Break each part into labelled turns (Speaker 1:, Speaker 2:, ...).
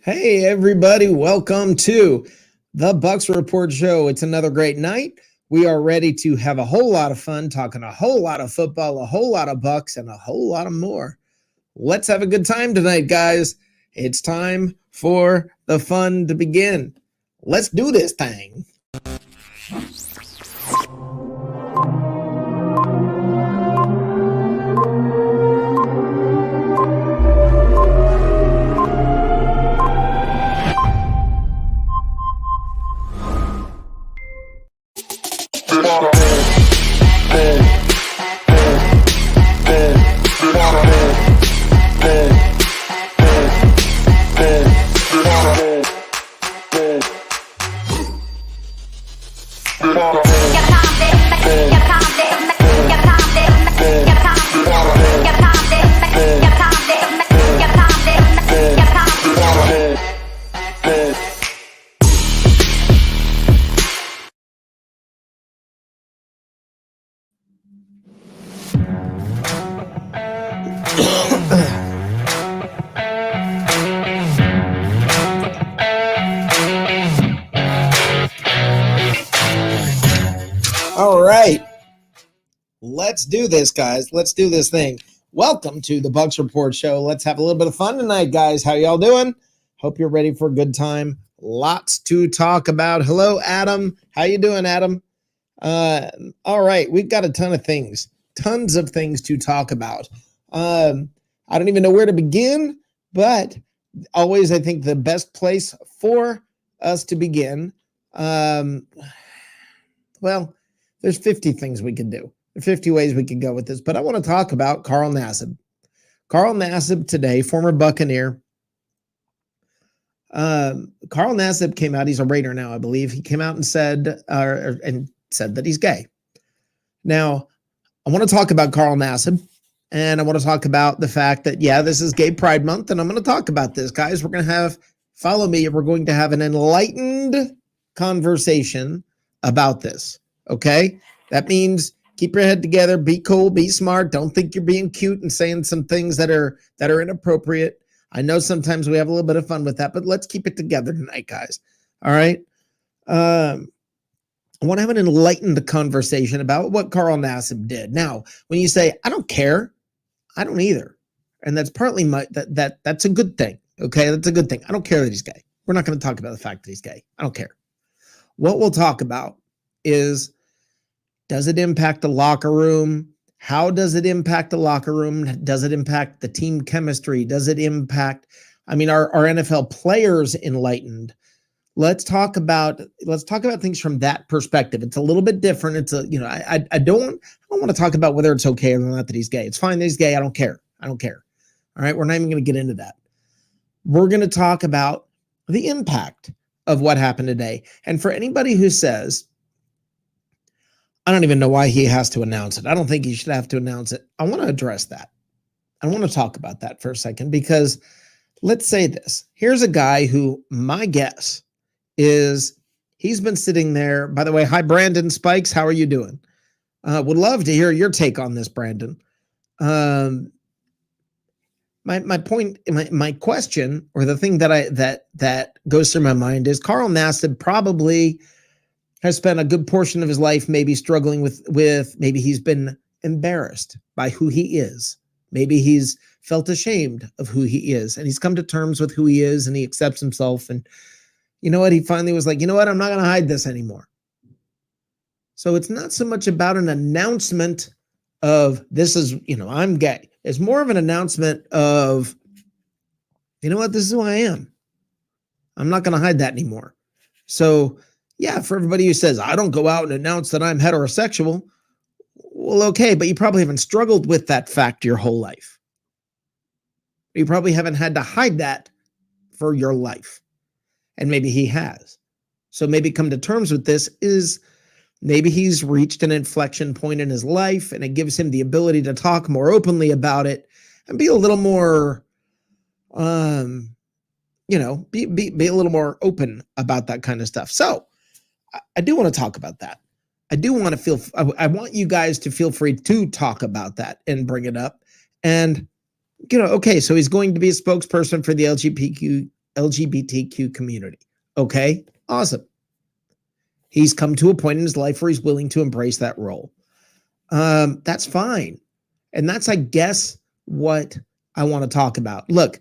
Speaker 1: Hey, everybody. Welcome to the Bucs Report Show. It's another great night. We are ready to have a whole lot of fun, talking a whole lot of football, a whole lot of Bucs, and a whole lot of more. Let's have a good time tonight, guys. It's time for the fun to begin. Let's do this thing. All right. Let's do this, guys. Let's do this thing. Welcome to the Bucs Report Show. Let's have a little bit of fun tonight, guys. How y'all doing? Hope you're ready for a good time. Lots to talk about. Hello, Adam. How you doing, Adam? All right. We've got a ton of things. Tons of things to talk about. I don't even know where to begin, but always I think the best place for us to begin, well, there's 50 things we can do. 50 ways we could go with this, but I want to talk about Carl Nassib. Carl Nassib today, former Buccaneer. Carl Nassib came out. He's a Raider now, I believe. He came out and said that he's gay. Now, I want to talk about Carl Nassib, and I want to talk about the fact that, yeah, this is Gay Pride Month, and I'm going to talk about this, guys. We're going to have, follow me, we're going to have an enlightened conversation about this, okay? That means keep your head together, be cool, be smart. Don't think you're being cute and saying some things that are inappropriate. I know sometimes we have a little bit of fun with that, but let's keep it together tonight, guys. All right? I want to have an enlightened conversation about what Carl Nassib did. Now, when you say, I don't care, I don't either. And that's partly that's a good thing, okay? That's a good thing. I don't care that he's gay. We're not going to talk about the fact that he's gay. I don't care. What we'll talk about is, does it impact the locker room? How does it impact the locker room? Does it impact the team chemistry? Does it impact, are NFL players enlightened? Let's talk about things from that perspective. It's a little bit different. It's I don't want to talk about whether it's okay or not that he's gay. It's fine that he's gay. I don't care. All right. We're not even going to get into that. We're going to talk about the impact of what happened today. And for anybody who says, I don't even know why he has to announce it. I don't think he should have to announce it. I want to address that. I want to talk about that for a second, because let's say this. Here's a guy who, my guess is, he's been sitting there. By the way, hi, Brandon Spikes. How are you doing? Would love to hear your take on this, Brandon. My point, my question, or the thing that goes through my mind is, Carl Nassib probably has spent a good portion of his life maybe struggling with maybe he's been embarrassed by who he is. Maybe he's felt ashamed of who he is, and he's come to terms with who he is, and he accepts himself. And you know what? He finally was like, you know what? I'm not going to hide this anymore. So it's not so much about an announcement of this is, I'm gay. It's more of an announcement of, you know what? This is who I am. I'm not going to hide that anymore. So yeah, for everybody who says, I don't go out and announce that I'm heterosexual, well, okay, but you probably haven't struggled with that fact your whole life. You probably haven't had to hide that for your life. And maybe he has. So maybe come to terms with this is, maybe he's reached an inflection point in his life, and it gives him the ability to talk more openly about it and be a little more, be a little more open about that kind of stuff. So I do want to talk about that. I want you guys to feel free to talk about that and bring it up. And, okay, so he's going to be a spokesperson for the LGBTQ community. Okay, awesome. He's come to a point in his life where he's willing to embrace that role. That's fine. And that's, I guess, what I want to talk about. Look,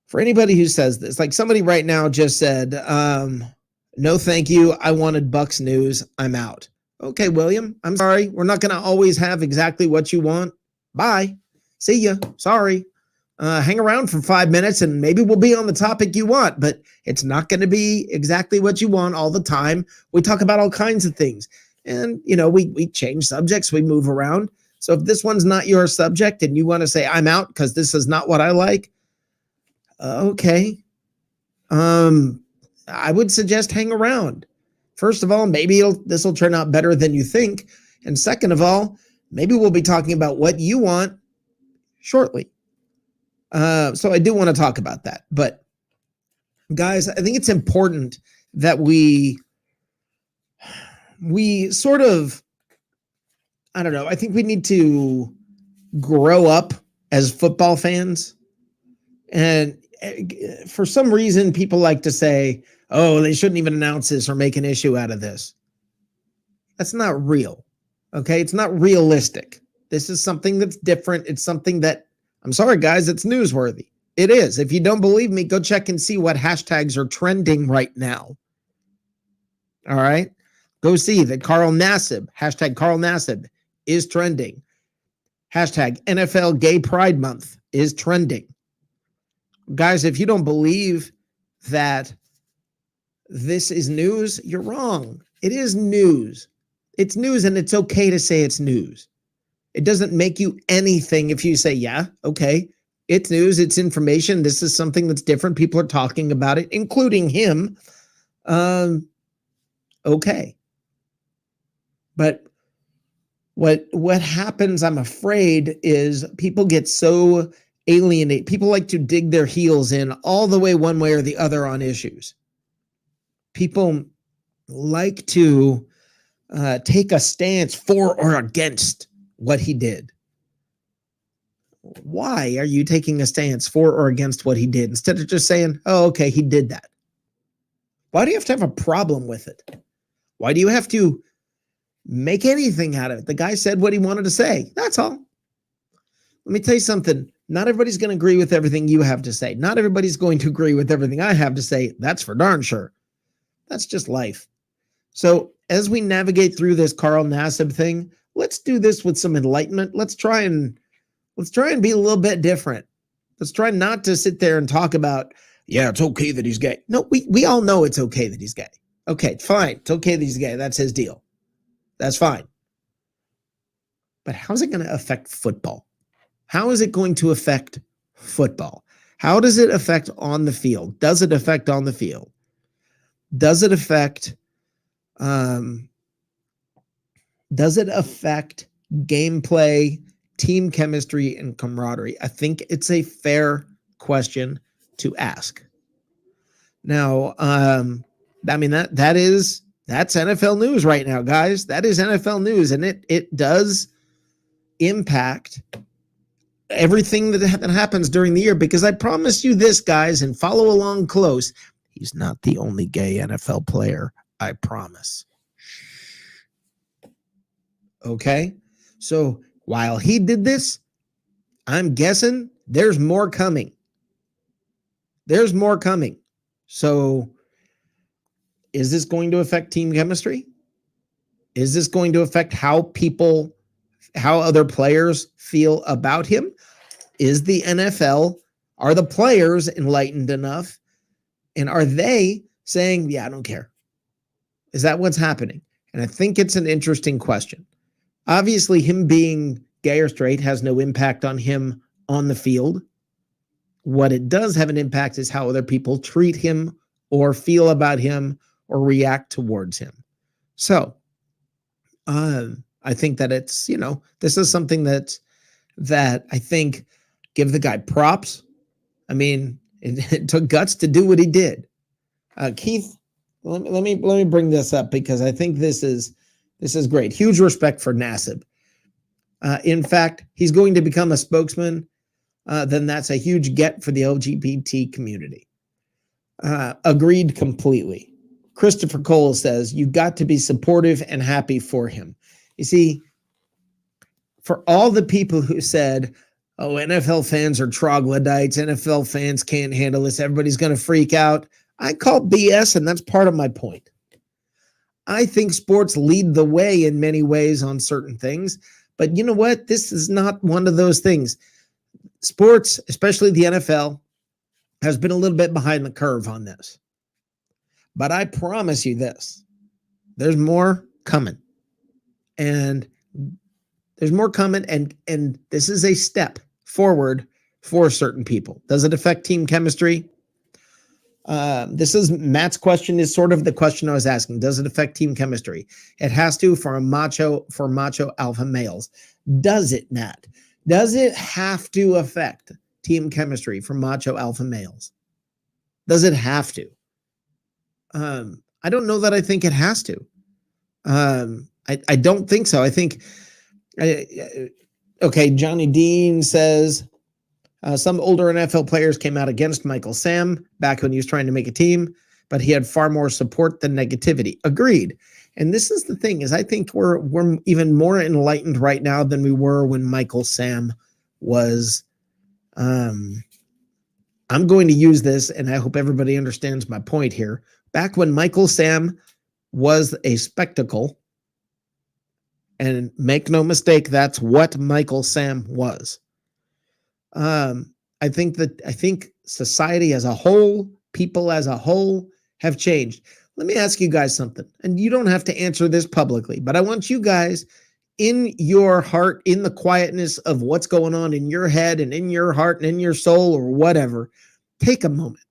Speaker 1: for anybody who says this, like somebody right now just said, no, thank you. I wanted Bucs news. I'm out. Okay, William, I'm sorry. We're not going to always have exactly what you want. Bye. See ya. Sorry. Hang around for 5 minutes and maybe we'll be on the topic you want, but it's not going to be exactly what you want all the time. We talk about all kinds of things and, we change subjects, we move around. So if this one's not your subject and you want to say I'm out because this is not what I like, okay. I would suggest hang around. First of all, maybe this will turn out better than you think. And second of all, maybe we'll be talking about what you want shortly. So I do want to talk about that. But guys, I think it's important that we sort of, I don't know, I think we need to grow up as football fans. And for some reason, people like to say, oh, they shouldn't even announce this or make an issue out of this. That's not real. Okay. It's not realistic. This is something that's different. It's something that, I'm sorry, guys, it's newsworthy. It is. If you don't believe me, go check and see what hashtags are trending right now. All right. Go see that Carl Nassib, hashtag Carl Nassib is trending. Hashtag NFL Gay Pride Month is trending. Guys, if you don't believe that this is news, you're wrong. It is news. It's news, and it's okay to say it's news. It doesn't make you anything if you say, yeah, okay, it's news, it's information. This is something that's different. People are talking about it, including him. Okay. But what happens, I'm afraid, is people get so alienated. People like to dig their heels in all the way one way or the other on issues. People like to take a stance for or against what he did. Why are you taking a stance for or against what he did instead of just saying, oh, okay, he did that? Why do you have a problem with it? Why do you have to make anything out of it? The guy said what he wanted to say. That's all. Let me tell you something. Not everybody's going to agree with everything you have to say. Not everybody's going to agree with everything I have to say. That's for darn sure. That's just life. So as we navigate through this Carl Nassib thing, let's do this with some enlightenment. Let's try and be a little bit different. Let's try not to sit there and talk about, yeah, it's okay that he's gay. No, we all know it's okay that he's gay. Okay, fine. It's okay that he's gay. That's his deal. That's fine. But how's it going to affect football? How is it going to affect football? How does it affect on the field? Does it affect on the field? Does it affect gameplay, team chemistry, and camaraderie? I think it's a fair question to ask. Now, I mean, that's NFL news right now, guys. That is NFL news, and it does impact everything that happens during the year, because I promise you this, guys, and follow along close, he's not the only gay NFL player. I promise. Okay? So while he did this, I'm guessing there's more coming. There's more coming. So is this going to affect team chemistry? Is this going to affect how other players feel about him? Is the NFL, are the players enlightened enough? And are they saying, yeah, I don't care? Is that what's happening? And I think it's an interesting question. Obviously, him being gay or straight has no impact on him on the field. What it does have an impact is how other people treat him or feel about him or react towards him. So I think that it's, this is something that I think give the guy props. I mean, it took guts to do what he did. Keith, let me bring this up because I think this is great. Huge respect for Nassib. In fact, he's going to become a spokesman then that's a huge get for the LGBT community. Agreed completely. Christopher Cole says, you got to be supportive and happy for him. You see, for all the people who said, oh, NFL fans are troglodytes, NFL fans can't handle this, everybody's going to freak out, I call BS, and that's part of my point. I think sports lead the way in many ways on certain things, but you know what? This is not one of those things. Sports, especially the NFL, has been a little bit behind the curve on this. But I promise you this, there's more coming. And there's more coming, and this is a step forward for certain people. Does it affect team chemistry? This is Matt's question, is sort of the question I was asking. Does it affect team chemistry? It has to for macho alpha males. Does it, Matt? Does it have to affect team chemistry for macho alpha males? Does it have to? I don't know that I think it has to. I don't think so. I think, okay, Johnny Dean says, some older NFL players came out against Michael Sam back when he was trying to make a team, but he had far more support than negativity. Agreed. And this is the thing, is I think we're even more enlightened right now than we were when Michael Sam was, I'm going to use this, and I hope everybody understands my point here. Back when Michael Sam was a spectacle, and make no mistake, that's what Michael Sam was. I think society as a whole, people as a whole have changed. Let me ask you guys something, and you don't have to answer this publicly, but I want you guys in your heart, in the quietness of what's going on in your head and in your heart and in your soul or whatever, take a moment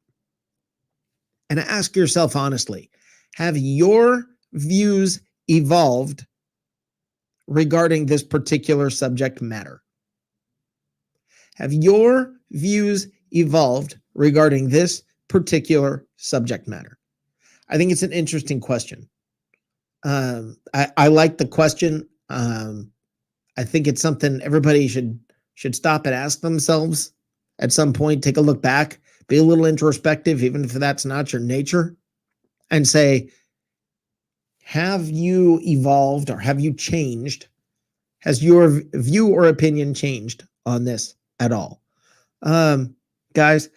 Speaker 1: and ask yourself honestly, have your views evolved regarding this particular subject matter? Have your views evolved regarding this particular subject matter? I think it's an interesting question. I like the question. I think it's something everybody should stop and ask themselves at some point. Take a look back, be a little introspective, even if that's not your nature, and say, have you evolved or have you changed? Has your view or opinion changed on this at all? Guys,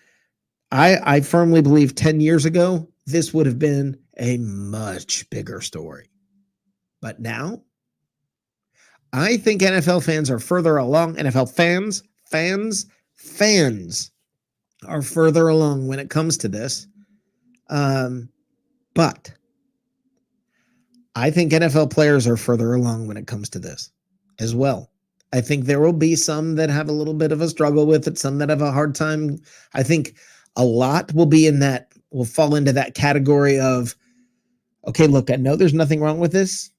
Speaker 1: I firmly believe 10 years ago, this would have been a much bigger story. But now, I think NFL fans are further along. NFL fans are further along when it comes to this. But I think NFL players are further along when it comes to this as well. I think there will be some that have a little bit of a struggle with it, some that have a hard time. I think a lot will fall into that category of, okay, look, I know there's nothing wrong with this,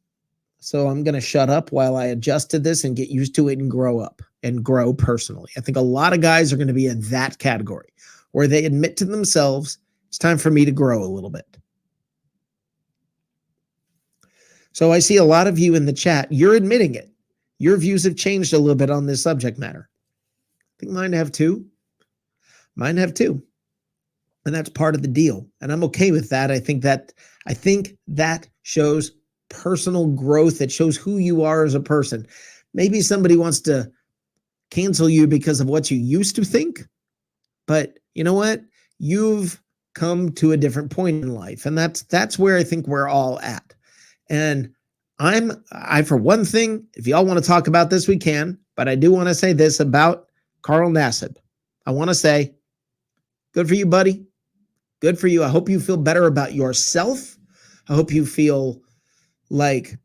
Speaker 1: so I'm going to shut up while I adjust to this and get used to it and grow up and grow personally. I think a lot of guys are going to be in that category where they admit to themselves, it's time for me to grow a little bit. So I see a lot of you in the chat, you're admitting it. Your views have changed a little bit on this subject matter. I think mine have too. And that's part of the deal. And I'm okay with that. I think that shows personal growth. It shows who you are as a person. Maybe somebody wants to cancel you because of what you used to think, but you know what? You've come to a different point in life. And that's where I think we're all at. And I, for one thing, if y'all want to talk about this, we can, but I do want to say this about Carl Nassib. I want to say, good for you, buddy. Good for you. I hope you feel better about yourself. I hope you feel like,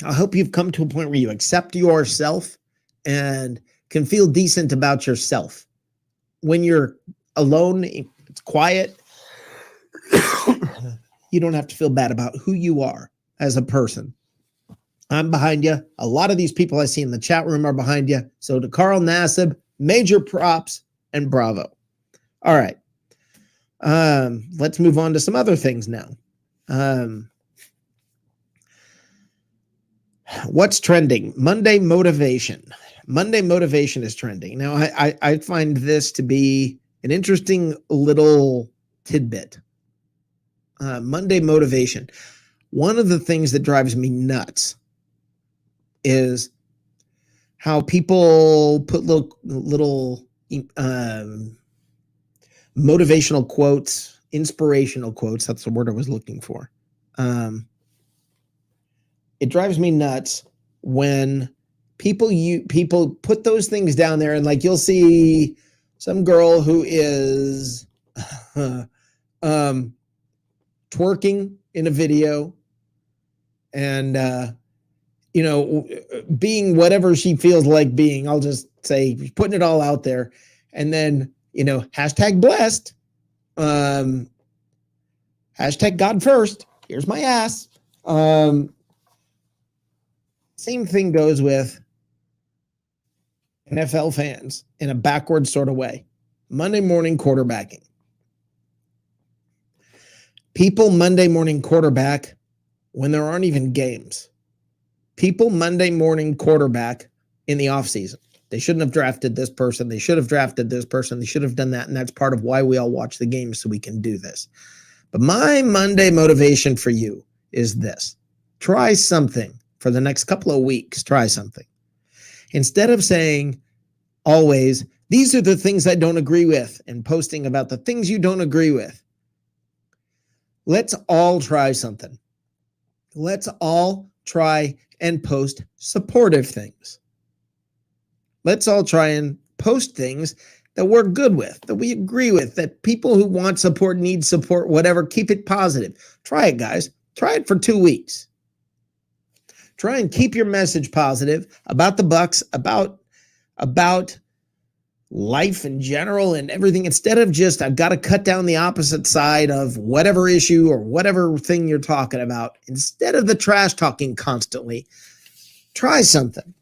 Speaker 1: I hope you've come to a point where you accept yourself and can feel decent about yourself. When you're alone, it's quiet. You don't have to feel bad about who you are as a person. I'm behind you. A lot of these people I see in the chat room are behind you. So to Carl Nassib, major props and bravo. All right. Let's move on to some other things now. What's trending? Monday motivation. Monday motivation is trending. Now, I find this to be an interesting little tidbit. Monday motivation. One of the things that drives me nuts is how people put little motivational quotes, inspirational quotes. That's the word I was looking for. It drives me nuts when people put those things down there, and like you'll see some girl who is twerking in a video and being whatever she feels like being. I'll just say putting it all out there, and then hashtag blessed, hashtag God first. Here's my ass. Same thing goes with NFL fans in a backward sort of way. Monday morning quarterbacking. People Monday morning quarterback when there aren't even games. People Monday morning quarterback in the offseason. They shouldn't have drafted this person. They should have drafted this person. They should have done that. And that's part of why we all watch the games, so we can do this. But my Monday motivation for you is this. Try something for the next couple of weeks. Try something. Instead of saying always, these are the things I don't agree with, and posting about the things you don't agree with. Let's all try something. Let's all try and post supportive things. Let's all try and post things that we're good with, that we agree with, that people who want support, need support, whatever, keep it positive. Try it, guys. Try it for 2 weeks. Try and keep your message positive about the Bucs, about life in general and everything, instead of just, I've got to cut down the opposite side of whatever issue or whatever thing you're talking about. Instead of the trash talking constantly, try something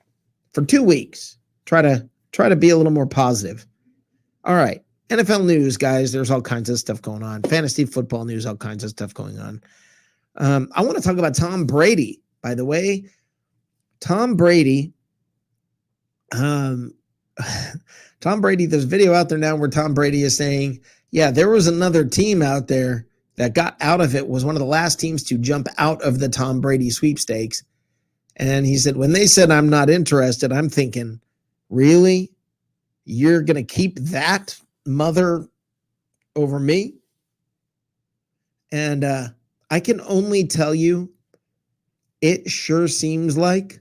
Speaker 1: for 2 weeks. Try to be a little more positive. All right. NFL news, guys. There's all kinds of stuff going on. Fantasy football news, all kinds of stuff going on. I want to talk about Tom Brady, by the way. Tom Brady, there's a video out there now where Tom Brady is saying, yeah, there was another team out there that got out of it, was one of the last teams to jump out of the Tom Brady sweepstakes. And he said, when they said I'm not interested, I'm thinking, really? You're going to keep that mother over me? And I can only tell you, it sure seems like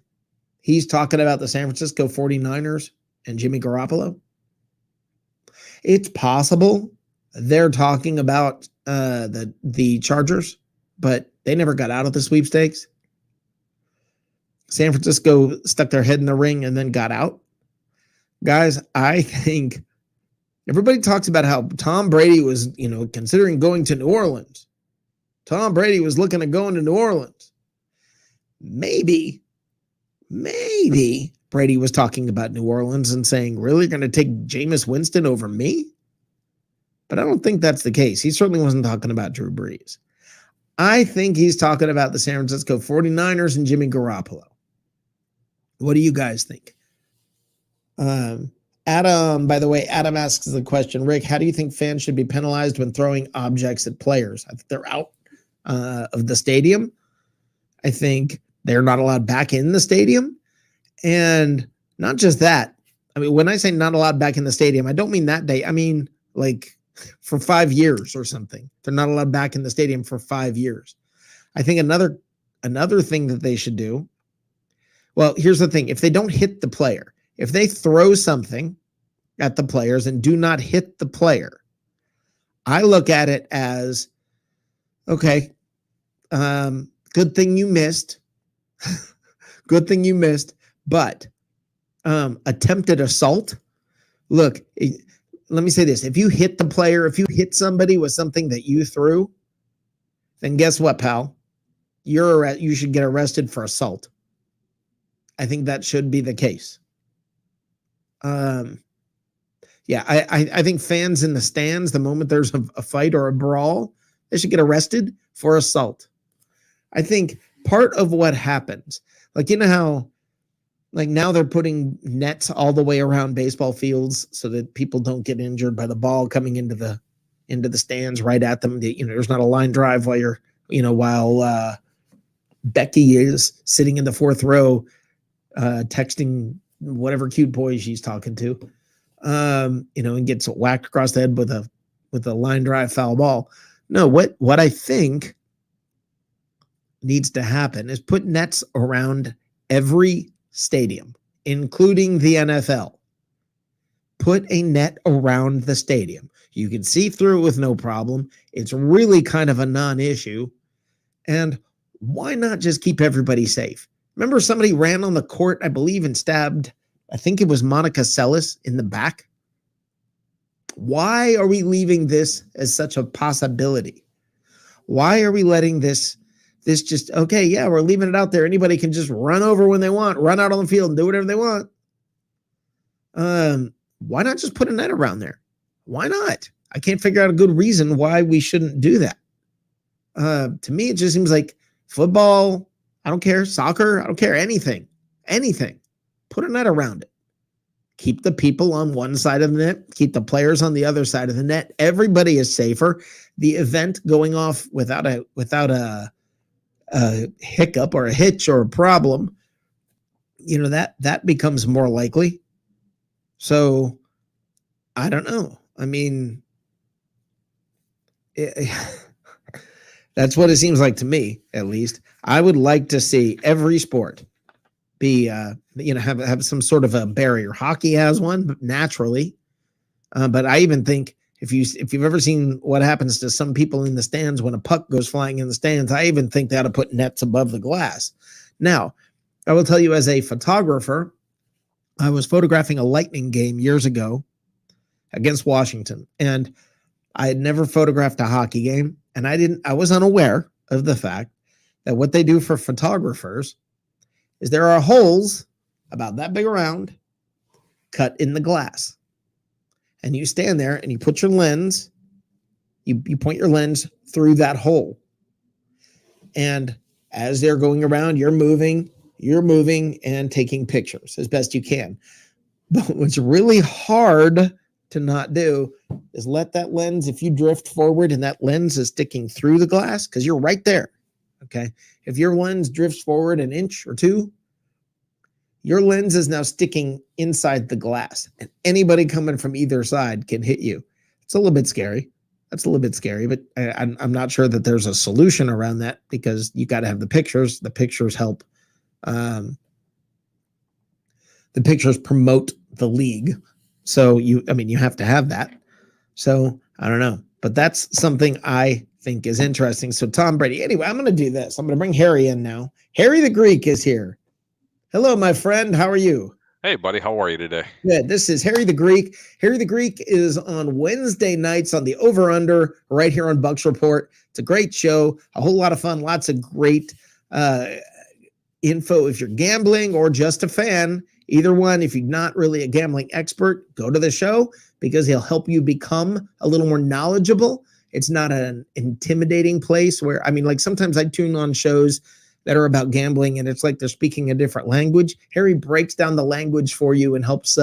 Speaker 1: he's talking about the San Francisco 49ers and Jimmy Garoppolo. It's possible they're talking about the Chargers, but they never got out of the sweepstakes. San Francisco stuck their head in the ring and then got out. Guys, I think everybody talks about how Tom Brady was, considering going to New Orleans. Tom Brady was looking at going to New Orleans. Maybe Brady was talking about New Orleans and saying, really, you're going to take Jameis Winston over me? But I don't think that's the case. He certainly wasn't talking about Drew Brees. I think he's talking about the San Francisco 49ers and Jimmy Garoppolo. What do you guys think? Adam, by the way, Adam asks the question, Rick, how do you think fans should be penalized when throwing objects at players? I think they're out of the stadium. I think they're not allowed back in the stadium. And not just that. I mean, when I say not allowed back in the stadium, I don't mean that day. I mean, like for 5 years or something. They're not allowed back in the stadium for 5 years. I think another thing that they should do. Well, here's the thing. If they don't hit the player, if they throw something at the players and do not hit the player, I look at it as, okay, good thing you missed. Good thing you missed. But attempted assault, look, let me say this. If you hit the player, if you hit somebody with something that you threw, then guess what, pal? You should get arrested for assault. I think that should be the case. I think fans in the stands, the moment there's a fight or a brawl, they should get arrested for assault. I think part of what happens, like, how Like now they're putting nets all the way around baseball fields so that people don't get injured by the ball coming into the stands right at them. There's not a line drive while Becky is sitting in the fourth row texting whatever cute boy she's talking to, and gets whacked across the head with a line drive foul ball. No, what I think needs to happen is put nets around every stadium, including the NFL. Put a net around the stadium. You can see through it with no problem. It's really kind of a non-issue. And why not just keep everybody safe? Remember somebody ran on the court, I believe, and stabbed, I think it was Monica Seles in the back? Why are we leaving this as such a possibility? Why are we letting this just, okay, yeah, we're leaving it out there. Anybody can just run over when they want, run out on the field and do whatever they want. Why not just put a net around there? Why not? I can't figure out a good reason why we shouldn't do that. To me, it just seems like football, I don't care, soccer, I don't care, anything. Put a net around it. Keep the people on one side of the net, keep the players on the other side of the net. Everybody is safer. The event going off without a hiccup or a hitch or a problem, that becomes more likely. So I don't know. I mean, that's what it seems like to me, at least. I would like to see every sport be, have some sort of a barrier. Hockey has one, naturally. But I even think if you've ever seen what happens to some people in the stands when a puck goes flying in the stands, I even think they ought to put nets above the glass. Now, I will tell you, as a photographer, I was photographing a Lightning game years ago against Washington, and I had never photographed a hockey game, and I was unaware of the fact that what they do for photographers is there are holes about that big around cut in the glass. And you stand there and you put your lens, you point your lens through that hole. And as they're going around, you're moving and taking pictures as best you can. But what's really hard to not do is let that lens, if you drift forward and that lens is sticking through the glass, because you're right there. Okay. If your lens drifts forward an inch or two, your lens is now sticking inside the glass, and anybody coming from either side can hit you. It's a little bit scary. That's a little bit scary, but I'm not sure that there's a solution around that, because you got to have the pictures. The pictures help. The pictures promote the league. So you have to have that. So I don't know, but that's something I think is interesting. So Tom Brady, anyway, I'm going to do this. I'm going to bring Harry in now. Harry the Greek is here. Hello, my friend. How are you?
Speaker 2: Hey, buddy. How are you today?
Speaker 1: Good. This is Harry the Greek. Harry the Greek is on Wednesday nights on the Over Under right here on Bucs Report. It's a great show, a whole lot of fun, lots of great info if you're gambling or just a fan. Either one, if you're not really a gambling expert, go to the show, because he'll help you become a little more knowledgeable. It's not an intimidating place where, like sometimes I tune on shows that are about gambling and it's like they're speaking a different language. Harry breaks down the language for you and helps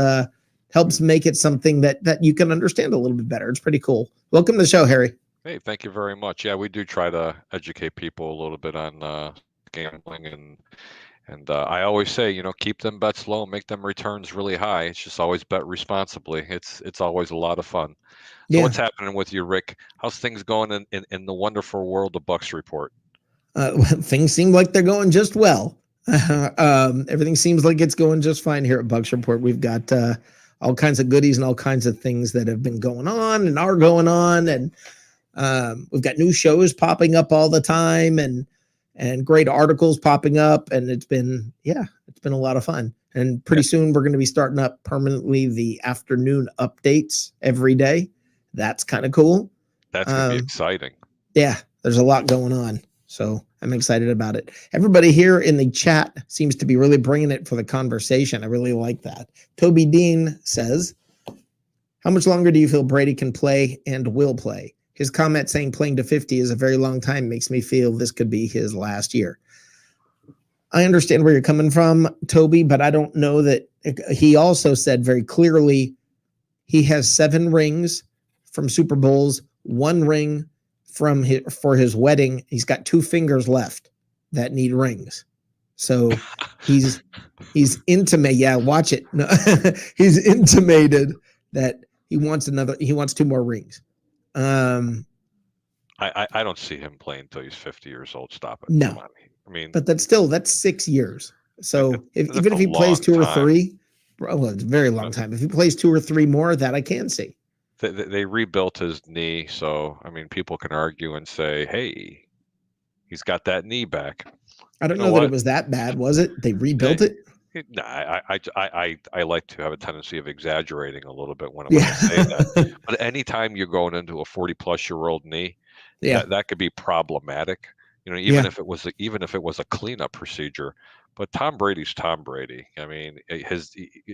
Speaker 1: make it something that you can understand a little bit better. It's pretty cool. Welcome to the show, Harry.
Speaker 2: Hey, thank you very much. Yeah, we do try to educate people a little bit on gambling, and I always say, keep them bets low, make them returns really high. It's just always bet responsibly. It's always a lot of fun. So What's happening with you, Rick? How's things going in the wonderful world of Bucs Report?
Speaker 1: Things seem like they're going just well. Everything seems like it's going just fine here at Bucs Report. We've got all kinds of goodies and all kinds of things that have been going on and are going on, and we've got new shows popping up all the time, and great articles popping up, and it's been a lot of fun. And pretty soon we're going to be starting up permanently the afternoon updates every day. That's kind of cool.
Speaker 2: That's going to be exciting.
Speaker 1: Yeah, there's a lot going on. So I'm excited about it. Everybody here in the chat seems to be really bringing it for the conversation. I really like that. Toby Dean says, how much longer do you feel Brady can play and will play? His comment saying playing to 50 is a very long time makes me feel this could be his last year. I understand where you're coming from, Toby, but I don't know that he also said very clearly he has 7 rings from Super Bowls, 1 ring for his wedding. He's got 2 fingers left that need rings. So he's intimate. Yeah, watch it. No, he's intimated that he wants 2 more rings.
Speaker 2: I don't see him playing until he's 50 years old. Stop it.
Speaker 1: No,
Speaker 2: Come on. I mean,
Speaker 1: but that's 6 years. So
Speaker 2: that's
Speaker 1: even
Speaker 2: a
Speaker 1: if he plays
Speaker 2: long
Speaker 1: 2 or
Speaker 2: time.
Speaker 1: 3, well, it's a very long time. If he plays 2 or 3 more, that I can see.
Speaker 2: They rebuilt his knee, so I mean, people can argue and say, "Hey, he's got that knee back."
Speaker 1: I don't
Speaker 2: You know
Speaker 1: know that it
Speaker 2: what?
Speaker 1: was that bad, was it? They rebuilt
Speaker 2: Eh,
Speaker 1: it?
Speaker 2: No, I like to have a tendency of exaggerating a little bit when I
Speaker 1: Yeah.
Speaker 2: say that. But anytime you're going into a 40-plus-year-old knee,
Speaker 1: Yeah.
Speaker 2: that could be problematic.
Speaker 1: Yeah.
Speaker 2: Even if it was a cleanup procedure. But Tom Brady's Tom Brady. I mean,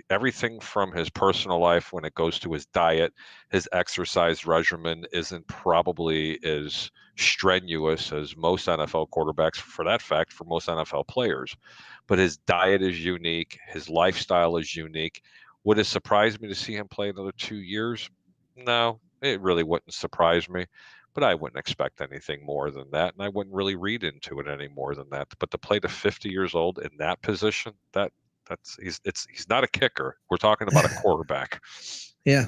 Speaker 2: everything from his personal life when it goes to his diet, his exercise regimen isn't probably as strenuous as most NFL quarterbacks, for that fact, for most NFL players. But his diet is unique, his lifestyle is unique. Would it surprise me to see him play another 2 years? No, it really wouldn't surprise me. But I wouldn't expect anything more than that, and I wouldn't really read into it any more than that. But to play to 50 years old in that position, he's not a kicker. We're talking about a quarterback.
Speaker 1: Yeah.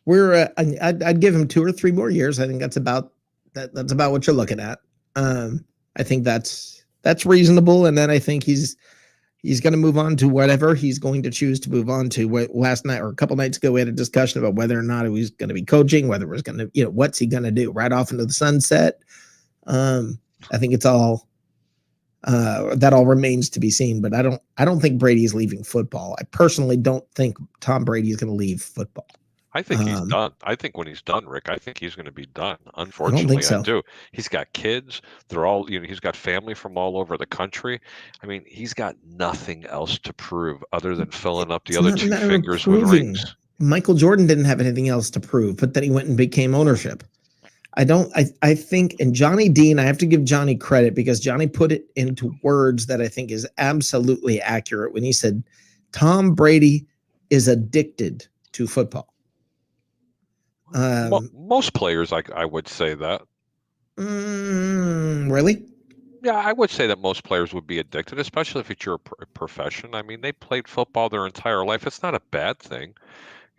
Speaker 1: I'd give him 2 or 3 more years. I think that's about what you're looking at. I think that's reasonable, and then I think he's going to move on to whatever he's going to choose to move on to. Last night or a couple nights ago, we had a discussion about whether or not he was going to be coaching, whether it was going to, what's he going to do right off into the sunset. I think it's all that all remains to be seen. But I don't think Brady's leaving football. I personally don't think Tom Brady is going to leave football.
Speaker 2: I think he's done. I think when he's done, Rick, I think he's going to be done.
Speaker 1: I don't think
Speaker 2: Unfortunately, I
Speaker 1: so.
Speaker 2: do. He's got kids. They're all, he's got family from all over the country. I mean, he's got nothing else to prove other than filling up the
Speaker 1: It's
Speaker 2: other
Speaker 1: not a
Speaker 2: 2
Speaker 1: matter of
Speaker 2: fingers with
Speaker 1: proving.
Speaker 2: rings.
Speaker 1: Michael Jordan didn't have anything else to prove, but then he went and became ownership. I think, and Johnny Dean, I have to give Johnny credit because Johnny put it into words that I think is absolutely accurate when he said, Tom Brady is addicted to football.
Speaker 2: Most players, I would say that.
Speaker 1: Really?
Speaker 2: Yeah, I would say that most players would be addicted, especially if it's your profession. I mean, they played football their entire life. It's not a bad thing.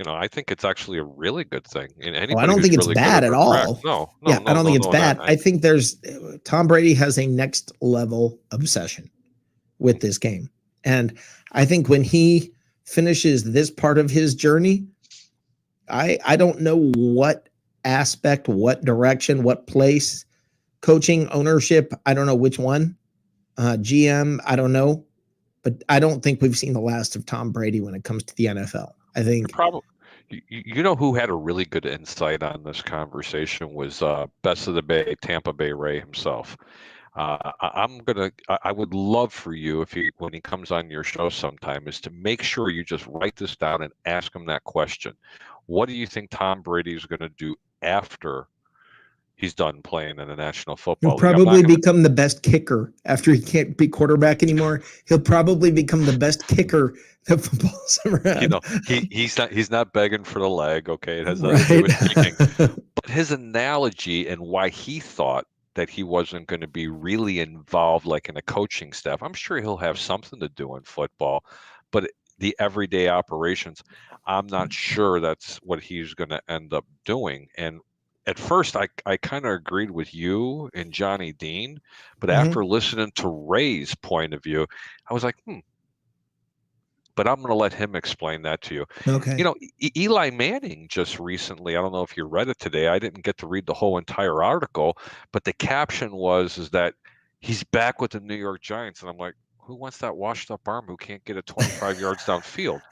Speaker 2: I think it's actually a really good thing. And
Speaker 1: Oh, I
Speaker 2: anybody
Speaker 1: don't
Speaker 2: who's
Speaker 1: think it's
Speaker 2: really good
Speaker 1: bad
Speaker 2: at
Speaker 1: at
Speaker 2: their craft,
Speaker 1: all.
Speaker 2: no,
Speaker 1: Yeah,
Speaker 2: no,
Speaker 1: I
Speaker 2: no,
Speaker 1: don't
Speaker 2: no,
Speaker 1: think it's
Speaker 2: no.
Speaker 1: bad. I think Tom Brady has a next level obsession with this game. And I think when he finishes this part of his journey, I don't know what aspect, what direction, what place, coaching, ownership, I don't know which one, GM, I don't know, but I don't think we've seen the last of Tom Brady when it comes to the NFL. I think
Speaker 2: probably. You know who had a really good insight on this conversation was Best of the Bay, Tampa Bay Ray himself. I would love for you if when he comes on your show sometime, is to make sure you just write this down and ask him that question. What do you think Tom Brady is going to do after he's done playing in the National
Speaker 1: he'll
Speaker 2: Football League? I'm not
Speaker 1: probably
Speaker 2: going to.
Speaker 1: become the best kicker after he can't be quarterback anymore. He'll probably become the best kicker that football's ever had.
Speaker 2: He's not begging for the leg. Okay, it has nothing to do
Speaker 1: Right.
Speaker 2: with kicking. But his analogy and why he thought that he wasn't going to be really involved like in a coaching staff, I'm sure he'll have something to do in football, but the everyday operations, I'm not sure that's what he's going to end up doing. And at first I kind of agreed with you and Johnny Dean, but after listening to Ray's point of view, I was like, but I'm going to let him explain that to you.
Speaker 1: Okay.
Speaker 2: Eli Manning just recently, I don't know if you read it today. I didn't get to read the whole entire article, but the caption is that he's back with the New York Giants. And I'm like, who wants that washed up arm who can't get it 25 yards downfield?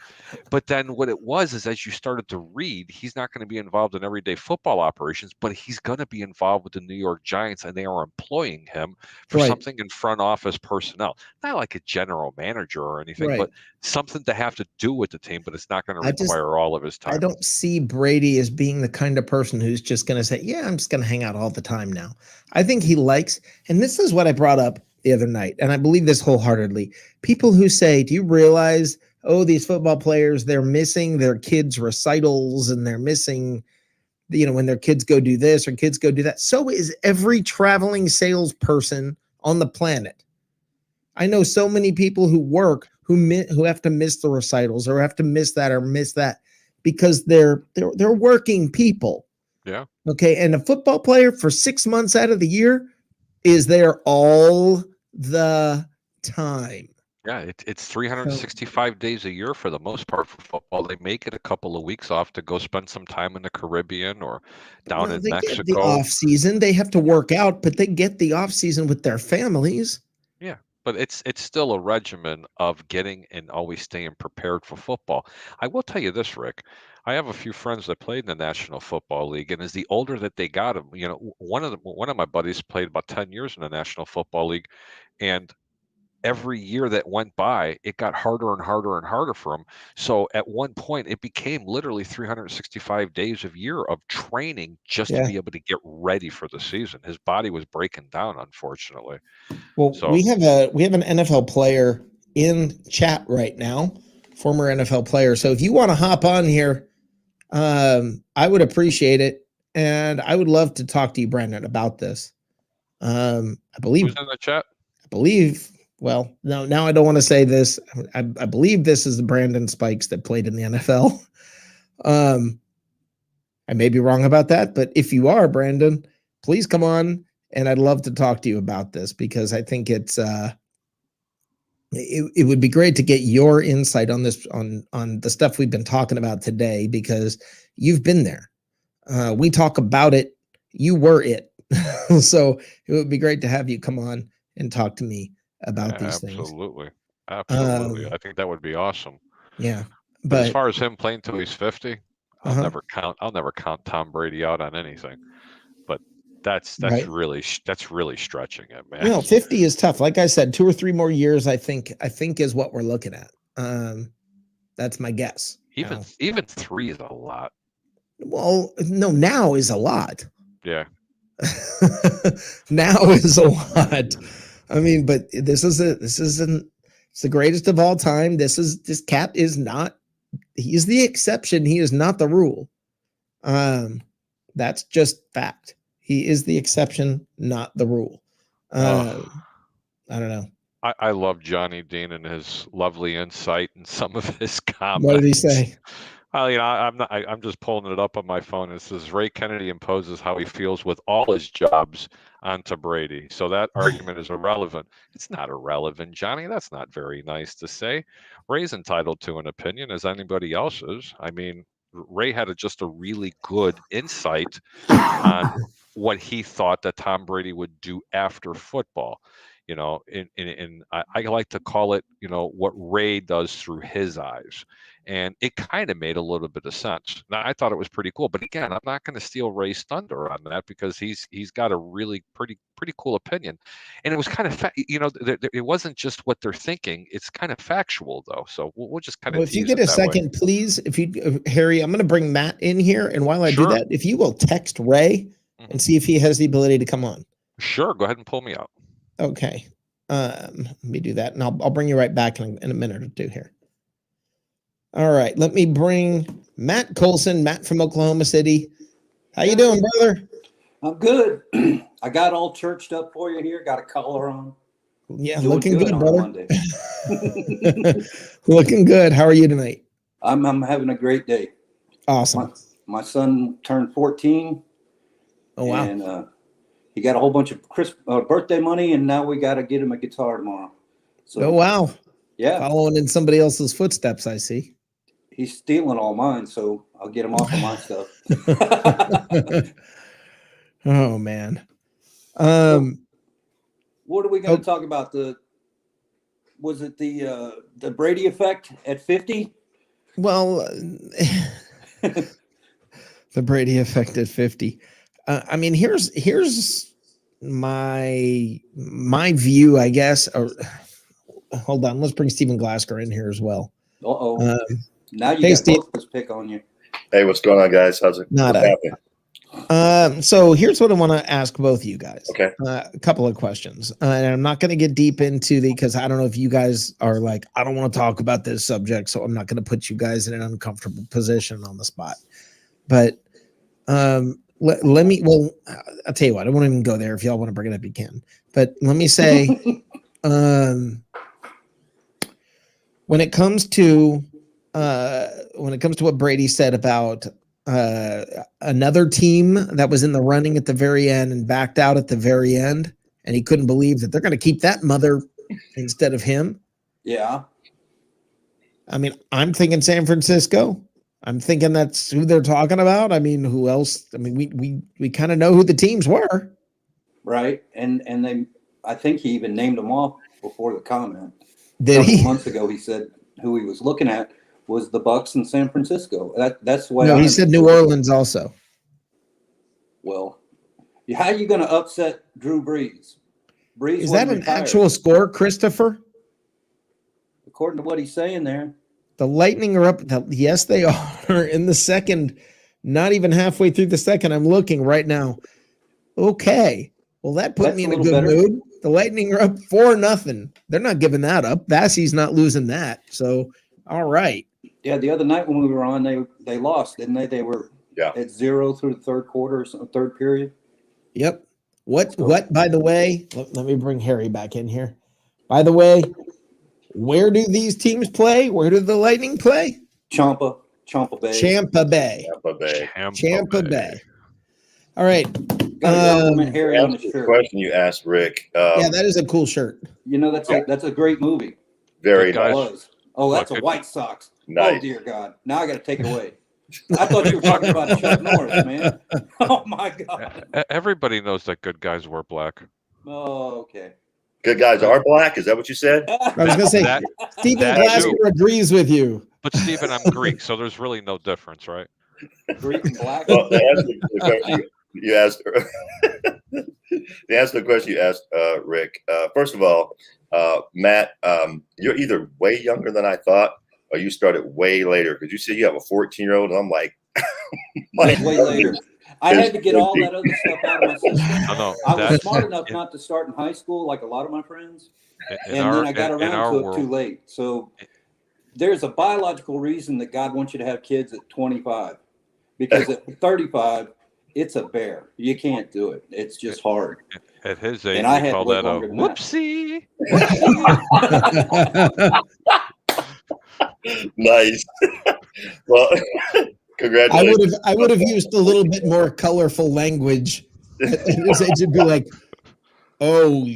Speaker 2: But then what it was is as you started to read, he's not going to be involved in everyday football operations, but he's going to be involved with the New York Giants, and they are employing him for something in front office personnel. Not like a general manager or anything, but something to have to do with the team, but it's not going to require all of his time.
Speaker 1: I don't see Brady as being the kind of person who's just going to say, yeah, I'm just going to hang out all the time now. I think he likes, and this is what I brought up the other night, and I believe this wholeheartedly. People who say, "Do you realize? Oh, these football players, they're missing their kids' recitals, and they're missing, when their kids go do this or kids go do that." So is every traveling salesperson on the planet. I know so many people who work who have to miss the recitals or have to miss that or miss that because they're working people.
Speaker 2: Yeah.
Speaker 1: Okay, and a football player for 6 months out of the year is there all the time.
Speaker 2: Yeah, it's 365 days a year for the most part for football. They make it a couple of weeks off to go spend some time in the Caribbean or down
Speaker 1: Well,
Speaker 2: in
Speaker 1: they get the
Speaker 2: Mexico.
Speaker 1: off season. They have to work out, but they get the off season with their families.
Speaker 2: Yeah, but it's still a regimen of getting and always staying prepared for football. I will tell you this, Rick. I have a few friends that played in the National Football League, and as the older that they got, one of my buddies played about 10 years in the National Football League, and every year that went by, it got harder and harder and harder for him. So at one point, it became literally 365 days of year of training just to
Speaker 1: Yeah.
Speaker 2: be able to get ready for the season. His body was breaking down, unfortunately.
Speaker 1: Well,
Speaker 2: So
Speaker 1: we have an NFL player in chat right now, former NFL player. So if you want to hop on here, I would appreciate it, and I would love to talk to you, Brandon, about this. I
Speaker 2: who's in the chat?
Speaker 1: believe. Well, no, now I don't want to say this. I believe this is the Brandon Spikes that played in the NFL. I may be wrong about that, but if you are, Brandon, please come on, and I'd love to talk to you about this because I think it would be great to get your insight on this on the stuff we've been talking about today because you've been there. We talk about it. You were it. So it would be great to have you come on and talk to me about these things.
Speaker 2: Absolutely. I think that would be awesome.
Speaker 1: Yeah.
Speaker 2: But as
Speaker 1: But
Speaker 2: far as him playing till he's 50, I'll
Speaker 1: uh-huh.
Speaker 2: never count Tom Brady out on anything. But that's
Speaker 1: Right.
Speaker 2: really stretching it, man.
Speaker 1: No, 50 is tough. Like I said, 2 or 3 more years, I think is what we're looking at. That's my guess.
Speaker 2: Even 3 is a lot.
Speaker 1: Well, no, now is a lot.
Speaker 2: Yeah.
Speaker 1: Now is a lot. I mean, but it's the greatest of all time. This cat is not, he's the exception. He is not the rule. That's just fact. He is the exception, not the rule. I don't know.
Speaker 2: I love Johnny Dean and his lovely insight and some of his comments.
Speaker 1: What did he say?
Speaker 2: I'm just pulling it up on my phone. It says Ray Kennedy imposes how he feels with all his jobs onto Brady. So that argument is irrelevant. It's not irrelevant, Johnny. That's not very nice to say. Ray's entitled to an opinion as anybody else is. I mean, Ray had just a really good insight on what he thought that Tom Brady would do after football. I like to call it, what Ray does through his eyes. And it kind of made a little bit of sense. Now, I thought it was pretty cool. But again, I'm not going to steal Ray's thunder on that because he's got a really pretty cool opinion. And it was kind of, it wasn't just what they're thinking. It's kind of factual, though. So we'll just kind of
Speaker 1: if you get a second, please, Harry, I'm going to bring Matt in here. And while I do that, if you will text Ray and see if he has the ability to come on.
Speaker 2: Sure. Go ahead and pull me out.
Speaker 1: Okay. Let me do that. And I'll bring you right back in a minute or two here. All right. Let me bring Matt Colson, Matt from Oklahoma City. How you doing, brother?
Speaker 3: I'm good. I got all churched up for you here. Got a collar on.
Speaker 1: Yeah, looking good, brother. Looking good. How are you tonight?
Speaker 3: I'm having a great day.
Speaker 1: Awesome.
Speaker 3: My son turned 14.
Speaker 1: Oh, wow.
Speaker 3: And he got a whole bunch of birthday money, and now we got to get him a guitar tomorrow. So,
Speaker 1: oh, wow.
Speaker 3: Yeah.
Speaker 1: Following in somebody else's footsteps, I see.
Speaker 3: He's stealing all mine, so I'll get him off of my stuff.
Speaker 1: Oh, man.
Speaker 3: What are we going to talk about? Was it the Brady effect at 50?
Speaker 1: Well, the Brady effect at 50. I mean, here's my view, I guess. Hold on, let's bring Stephen Glasgow in here as well.
Speaker 3: Now you got both of us pick on you.
Speaker 4: Hey, what's going on, guys? How's it happening?
Speaker 1: So here's what I want to ask both of you guys.
Speaker 4: Okay.
Speaker 1: A couple of questions. And I'm not going to get deep into because I don't know if you guys are like, I don't want to talk about this subject, so I'm not going to put you guys in an uncomfortable position on the spot. But let me, well, I'll tell you what, I won't even go there. If y'all want to bring it up, you can. But let me say, when it comes to what Brady said about another team that was in the running at the very end and backed out at the very end, and he couldn't believe that they're going to keep that mother instead of him.
Speaker 3: Yeah.
Speaker 1: I mean, I'm thinking San Francisco. I'm thinking that's who they're talking about. I mean, who else? I mean, we kind of know who the teams were.
Speaker 3: Right. And they, I think he even named them off before the comment.
Speaker 1: Did
Speaker 3: A couple
Speaker 1: he?
Speaker 3: months ago, he said who he was looking at was the Bucs in San Francisco. That's the way.
Speaker 1: No, he said New Orleans also.
Speaker 3: Well, how are you going to upset Drew Brees? Brees
Speaker 1: Is that an
Speaker 3: retired.
Speaker 1: actual score, Christopher?
Speaker 3: According to what he's saying there.
Speaker 1: The Lightning are up. Yes, they are in the second, not even halfway through the second. I'm looking right now. Okay. Well, that put
Speaker 3: That's
Speaker 1: me in
Speaker 3: a
Speaker 1: a
Speaker 3: little
Speaker 1: good
Speaker 3: better.
Speaker 1: mood. The Lightning are up 4-0. They're not giving that up. Bassey's not losing that. So, all right.
Speaker 3: Yeah, the other night when we were on, they lost, didn't they? They were at 0 through the third quarter or third period.
Speaker 1: Yep. What, by the way, let me bring Harry back in here. By the way, where do these teams play? Where do the Lightning play?
Speaker 3: Champa Bay.
Speaker 1: Champa Bay. Champa Bay. All right.
Speaker 3: Gotta compliment Harry on the
Speaker 4: The
Speaker 3: shirt.
Speaker 4: question you asked, Rick.
Speaker 1: Yeah, that is a cool shirt.
Speaker 3: You know, that's a great movie.
Speaker 4: Very
Speaker 2: Good guys.
Speaker 4: nice.
Speaker 3: Oh, that's
Speaker 2: Look,
Speaker 3: a White Sox.
Speaker 4: Nice.
Speaker 3: Oh, dear God. Now I got to take it away. I thought you were talking about Chuck Norris, man. Oh, my God.
Speaker 2: Everybody knows that good guys wear black.
Speaker 3: Oh, okay.
Speaker 4: Good guys are black. Is that what you said?
Speaker 1: I was going to say,
Speaker 2: That-
Speaker 1: Stephen
Speaker 2: that
Speaker 1: Glasgow
Speaker 2: too.
Speaker 1: agrees with you.
Speaker 2: But Stephen, I'm Greek, so there's really no difference, right?
Speaker 3: Greek and black.
Speaker 4: Well, the answer to the question you asked, the answer to the question you asked, Rick. First of all, Matt, you're either way younger than I thought, or you started way later. Because you said you have a 14-year-old, and I'm like,
Speaker 3: Way later. I had to get all that other stuff out of my system.
Speaker 2: No,
Speaker 3: I was
Speaker 2: that's
Speaker 3: smart enough not to start in high school like a lot of my friends.
Speaker 2: in
Speaker 3: And
Speaker 2: our,
Speaker 3: then I got
Speaker 2: in
Speaker 3: around
Speaker 2: our
Speaker 3: to it
Speaker 2: world.
Speaker 3: too late. So there's a biological reason that God wants you to have kids at 25. Because at 35, it's a bear. You can't do it. It's just hard.
Speaker 2: At his age,
Speaker 3: And I
Speaker 2: we
Speaker 3: had
Speaker 2: call
Speaker 3: way
Speaker 2: that a
Speaker 3: longer than that.
Speaker 2: whoopsie.
Speaker 4: nice. Well, congratulations.
Speaker 1: I would have used a little bit more colorful language. It should be like, oh,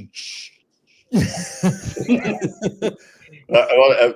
Speaker 4: I'm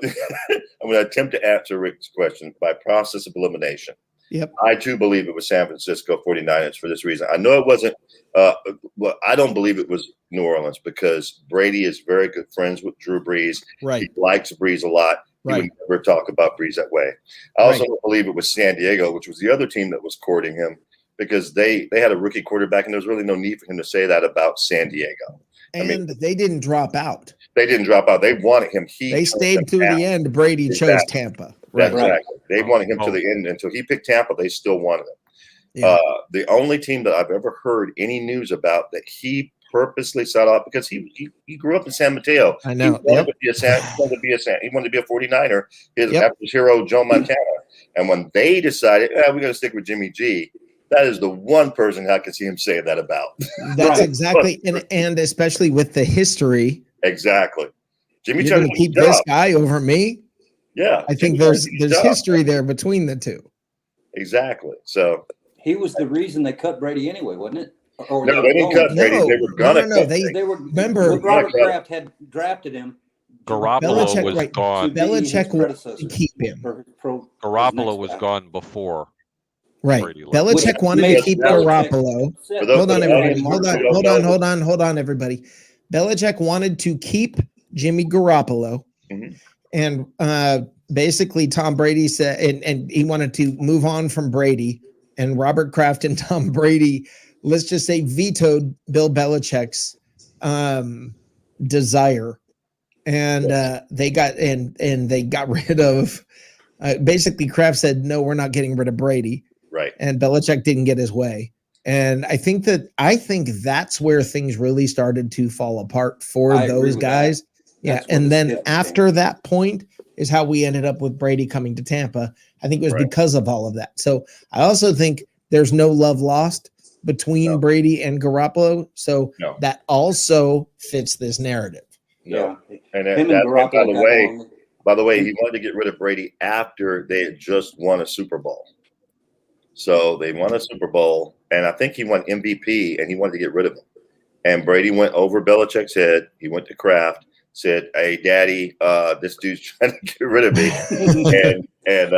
Speaker 4: going to attempt to answer Rick's question by process of elimination.
Speaker 1: Yep.
Speaker 4: I too believe it was San Francisco 49ers for this reason. I know it wasn't. Well, I don't believe it was New Orleans because Brady is very good friends with Drew Brees.
Speaker 1: Right.
Speaker 4: He likes Brees a lot. He
Speaker 1: Right.
Speaker 4: would never talk about Brees that way. I also don't believe it was San Diego, which was the other team that was courting him because they had a rookie quarterback, and there was really no need for him to say that about San Diego.
Speaker 1: And they didn't drop out.
Speaker 4: They didn't drop out. They wanted him.
Speaker 1: They stayed to the end. Brady chose Tampa.
Speaker 4: Right.
Speaker 3: Right.
Speaker 4: Exactly. They wanted him to the end until he picked Tampa. They still wanted him.
Speaker 1: Yeah.
Speaker 4: The only team that I've ever heard any news about that he purposely sought out because he grew up in San Mateo.
Speaker 1: I know.
Speaker 4: He wanted to be a 49er. After his hero Joe Montana. And when they decided, we're going to stick with Jimmy G, that is the one person I can see him saying that about.
Speaker 1: That's exactly, and especially with the history.
Speaker 4: Exactly. Jimmy
Speaker 1: You're going to keep this guy over me.
Speaker 4: Yeah,
Speaker 1: I think there's history there between the two.
Speaker 4: Exactly. So
Speaker 3: he was the reason they cut Brady anyway, wasn't it? Or
Speaker 4: no, they didn't cut Brady. They were gonna cut Brady.
Speaker 3: They were.
Speaker 1: Remember,
Speaker 3: when Robert Kraft had drafted him.
Speaker 2: Garoppolo
Speaker 1: Belichick,
Speaker 2: was
Speaker 1: right.
Speaker 2: gone.
Speaker 1: Belichick wanted to keep him.
Speaker 2: Garoppolo was gone before.
Speaker 1: Right.
Speaker 2: Brady left.
Speaker 1: Belichick wanted to keep Garoppolo. Hold on, everybody. Hold on, everybody. Belichick wanted to keep Jimmy Garoppolo.
Speaker 4: Mm-hmm.
Speaker 1: And basically Tom Brady said, and he wanted to move on from Brady, and Robert Kraft and Tom Brady, let's just say, vetoed Bill Belichick's desire. And they got rid of, basically Kraft said, no, we're not getting rid of Brady.
Speaker 4: Right.
Speaker 1: And Belichick didn't get his way. And I think that's where things really started to fall apart for
Speaker 3: I agree
Speaker 1: those
Speaker 3: with
Speaker 1: guys. Yeah.
Speaker 3: That's where
Speaker 1: And
Speaker 3: the
Speaker 1: then
Speaker 3: skip
Speaker 1: after
Speaker 3: came.
Speaker 1: that point is how we ended up with Brady coming to Tampa. I think it was
Speaker 4: Right.
Speaker 1: because of all of that. So I also think there's no love lost between
Speaker 4: No.
Speaker 1: Brady and Garoppolo. So
Speaker 4: No.
Speaker 1: that also fits this narrative.
Speaker 4: No.
Speaker 3: Yeah.
Speaker 4: And
Speaker 3: Him and Garoppolo got along.
Speaker 4: by the way, he wanted to get rid of Brady after they had just won a Super Bowl. So they won a Super Bowl, and I think he won MVP, and he wanted to get rid of him. And Brady went over Belichick's head. He went to Kraft, said, "Hey, Daddy, this dude's trying to get rid of me." and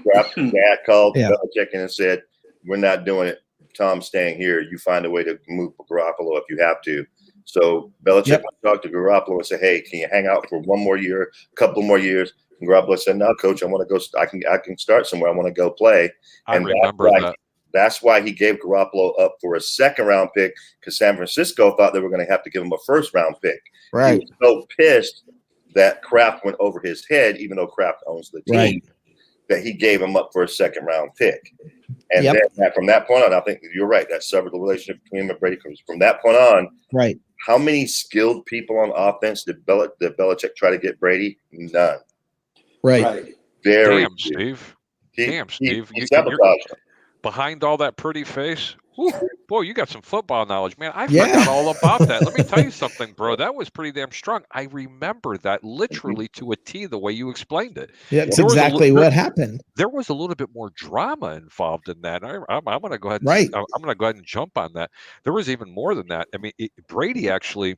Speaker 4: Kraft's dad called Belichick and said, "We're not doing it. Tom's staying here. You find a way to move Garoppolo if you have to." So Belichick went to talk to Garoppolo and said, "Hey, can you hang out for one more year, a couple more years?" And Garoppolo said, "No, Coach, I want to go. I can start somewhere. I want to go play."
Speaker 2: I
Speaker 4: And
Speaker 2: remember that.
Speaker 4: That's why he gave Garoppolo up for a second-round pick, because San Francisco thought they were going to have to give him a first-round pick.
Speaker 1: Right.
Speaker 4: He was so pissed that Kraft went over his head, even though Kraft owns the team, that he gave him up for a second-round pick. And then from that point on, I think you're right. That severed the relationship between him and Brady. From that point on,
Speaker 1: right.
Speaker 4: How many skilled people on offense did Belichick try to get Brady? None.
Speaker 1: Right.
Speaker 4: Very
Speaker 2: Damn,
Speaker 4: few.
Speaker 2: Steve.
Speaker 4: He
Speaker 2: You're
Speaker 4: sabotaged him.
Speaker 2: behind all that pretty face. Whew, boy, you got some football knowledge, man. I
Speaker 1: Yeah.
Speaker 2: forgot all about that. Let me tell you something, bro. That was pretty damn strong. I remember that literally to a T the way you explained it.
Speaker 1: Yeah, that's exactly what happened.
Speaker 2: There was a little bit more drama involved in that. I'm going to go ahead.
Speaker 1: Right.
Speaker 2: I'm going to go ahead and jump on that. There was even more than that. I mean, Brady actually,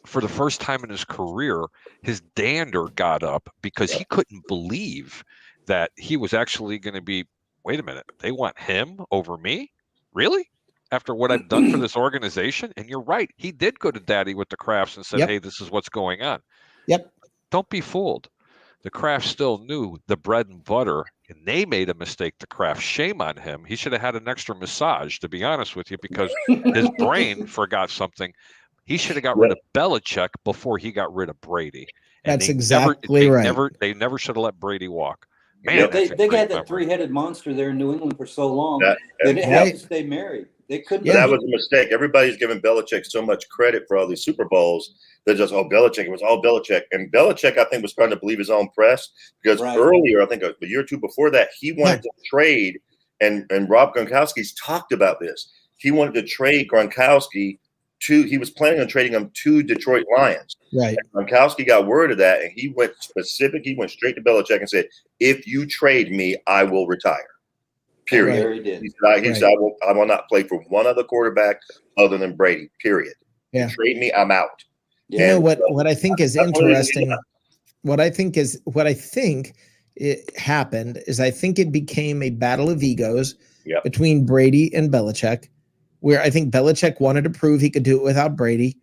Speaker 2: for the first time in his career, his dander got up because he couldn't believe that he was actually going to be. Wait a minute, they want him over me? Really? After what I've done for this organization? And you're right. He did go to Daddy with the Crafts and said, "Hey, this is what's going on."
Speaker 1: Yep.
Speaker 2: Don't be fooled. The Kraft still knew the bread and butter, and they made a mistake. The Kraft, shame on him. He should have had an extra massage, to be honest with you, because his brain forgot something. He should have got rid of Belichick before he got rid of Brady. And
Speaker 1: that's exactly right.
Speaker 2: They never should have let Brady walk. Man,
Speaker 3: they had that three-headed monster there in New England for so long. They didn't have to stay married. They couldn't.
Speaker 4: Yeah. That was a mistake. Everybody's giving Belichick so much credit for all these Super Bowls. They're just, Belichick. It was all Belichick. And Belichick, I think, was starting to believe his own press, because earlier, I think a year or two before that, he wanted to trade, and Rob Gronkowski's talked about this. He wanted to trade Gronkowski he was planning on trading him to Detroit Lions.
Speaker 1: Right.
Speaker 4: And Gronkowski got word of that, and he went straight to Belichick and said, "If you trade me, I will retire." Period.
Speaker 3: Right. He did.
Speaker 4: He said, I will not play for one other quarterback other than Brady. Period.
Speaker 1: Yeah.
Speaker 4: You trade me, I'm out.
Speaker 1: You know what I think is interesting. What I think it happened is, I think it became a battle of egos between Brady and Belichick, where I think Belichick wanted to prove he could do it without Brady.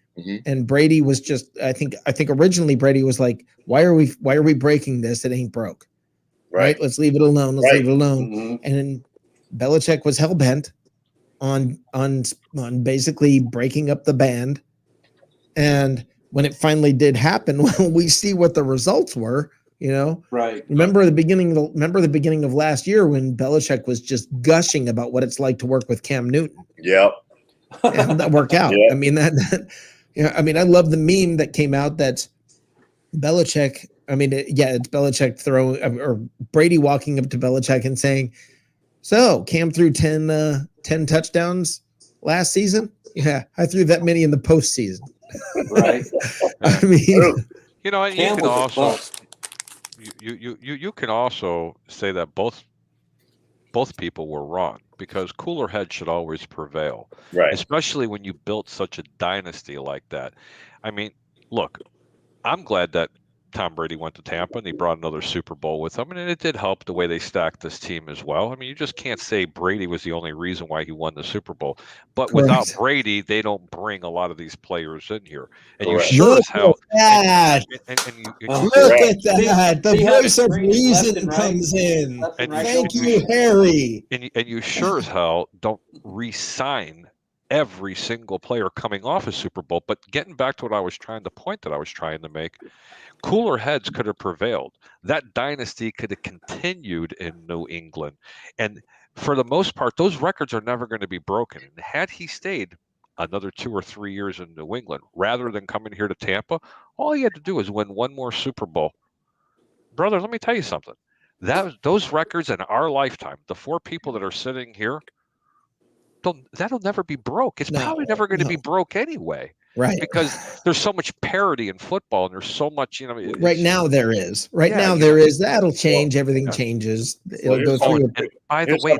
Speaker 1: And Brady was just, I think originally Brady was like, why are we breaking this? It ain't broke. Right. Let's leave it alone. Let's leave it alone. And then Belichick was hell bent on basically breaking up the band. And when it finally did happen, we see what the results were,
Speaker 3: Right.
Speaker 1: Remember the beginning of last year when Belichick was just gushing about what it's like to work with Cam Newton.
Speaker 4: Yep.
Speaker 1: And that worked out.
Speaker 4: Yep.
Speaker 1: I mean, I love the meme that came out that's Belichick. I mean, it's Belichick throwing, or Brady walking up to Belichick and saying, "So Cam threw 10 touchdowns last season. Yeah, I threw that many in the postseason."
Speaker 3: Right.
Speaker 1: I mean,
Speaker 2: you can also say that both people were wrong, because cooler heads should always prevail,
Speaker 4: right?
Speaker 2: Especially when you built such a dynasty like that. I mean, look, I'm glad that Tom Brady went to Tampa and he brought another Super Bowl with him, and it did help the way they stacked this team as well. I mean, you just can't say Brady was the only reason why he won the Super Bowl. But without Brady, they don't bring a lot of these players in here. And you sure as hell.
Speaker 1: Look at that. The voice of reason comes in. Thank you, Harry.
Speaker 2: And you sure as hell don't re-sign every single player coming off a Super Bowl. But getting back to what I was trying to make, cooler heads could have prevailed. That dynasty could have continued in New England. And for the most part, those records are never going to be broken. And had he stayed another 2 or 3 years in New England rather than coming here to Tampa, all he had to do is win one more Super Bowl. Brothers, let me tell you something. Those records in our lifetime, the 4 people that are sitting here, that'll never be broke. It's probably never going to be broke anyway.
Speaker 1: Right.
Speaker 2: Because there's so much parity in football, and there's so much,
Speaker 1: right now there is. Right now there is. That'll change. Everything changes. It'll go through.
Speaker 2: And by the way,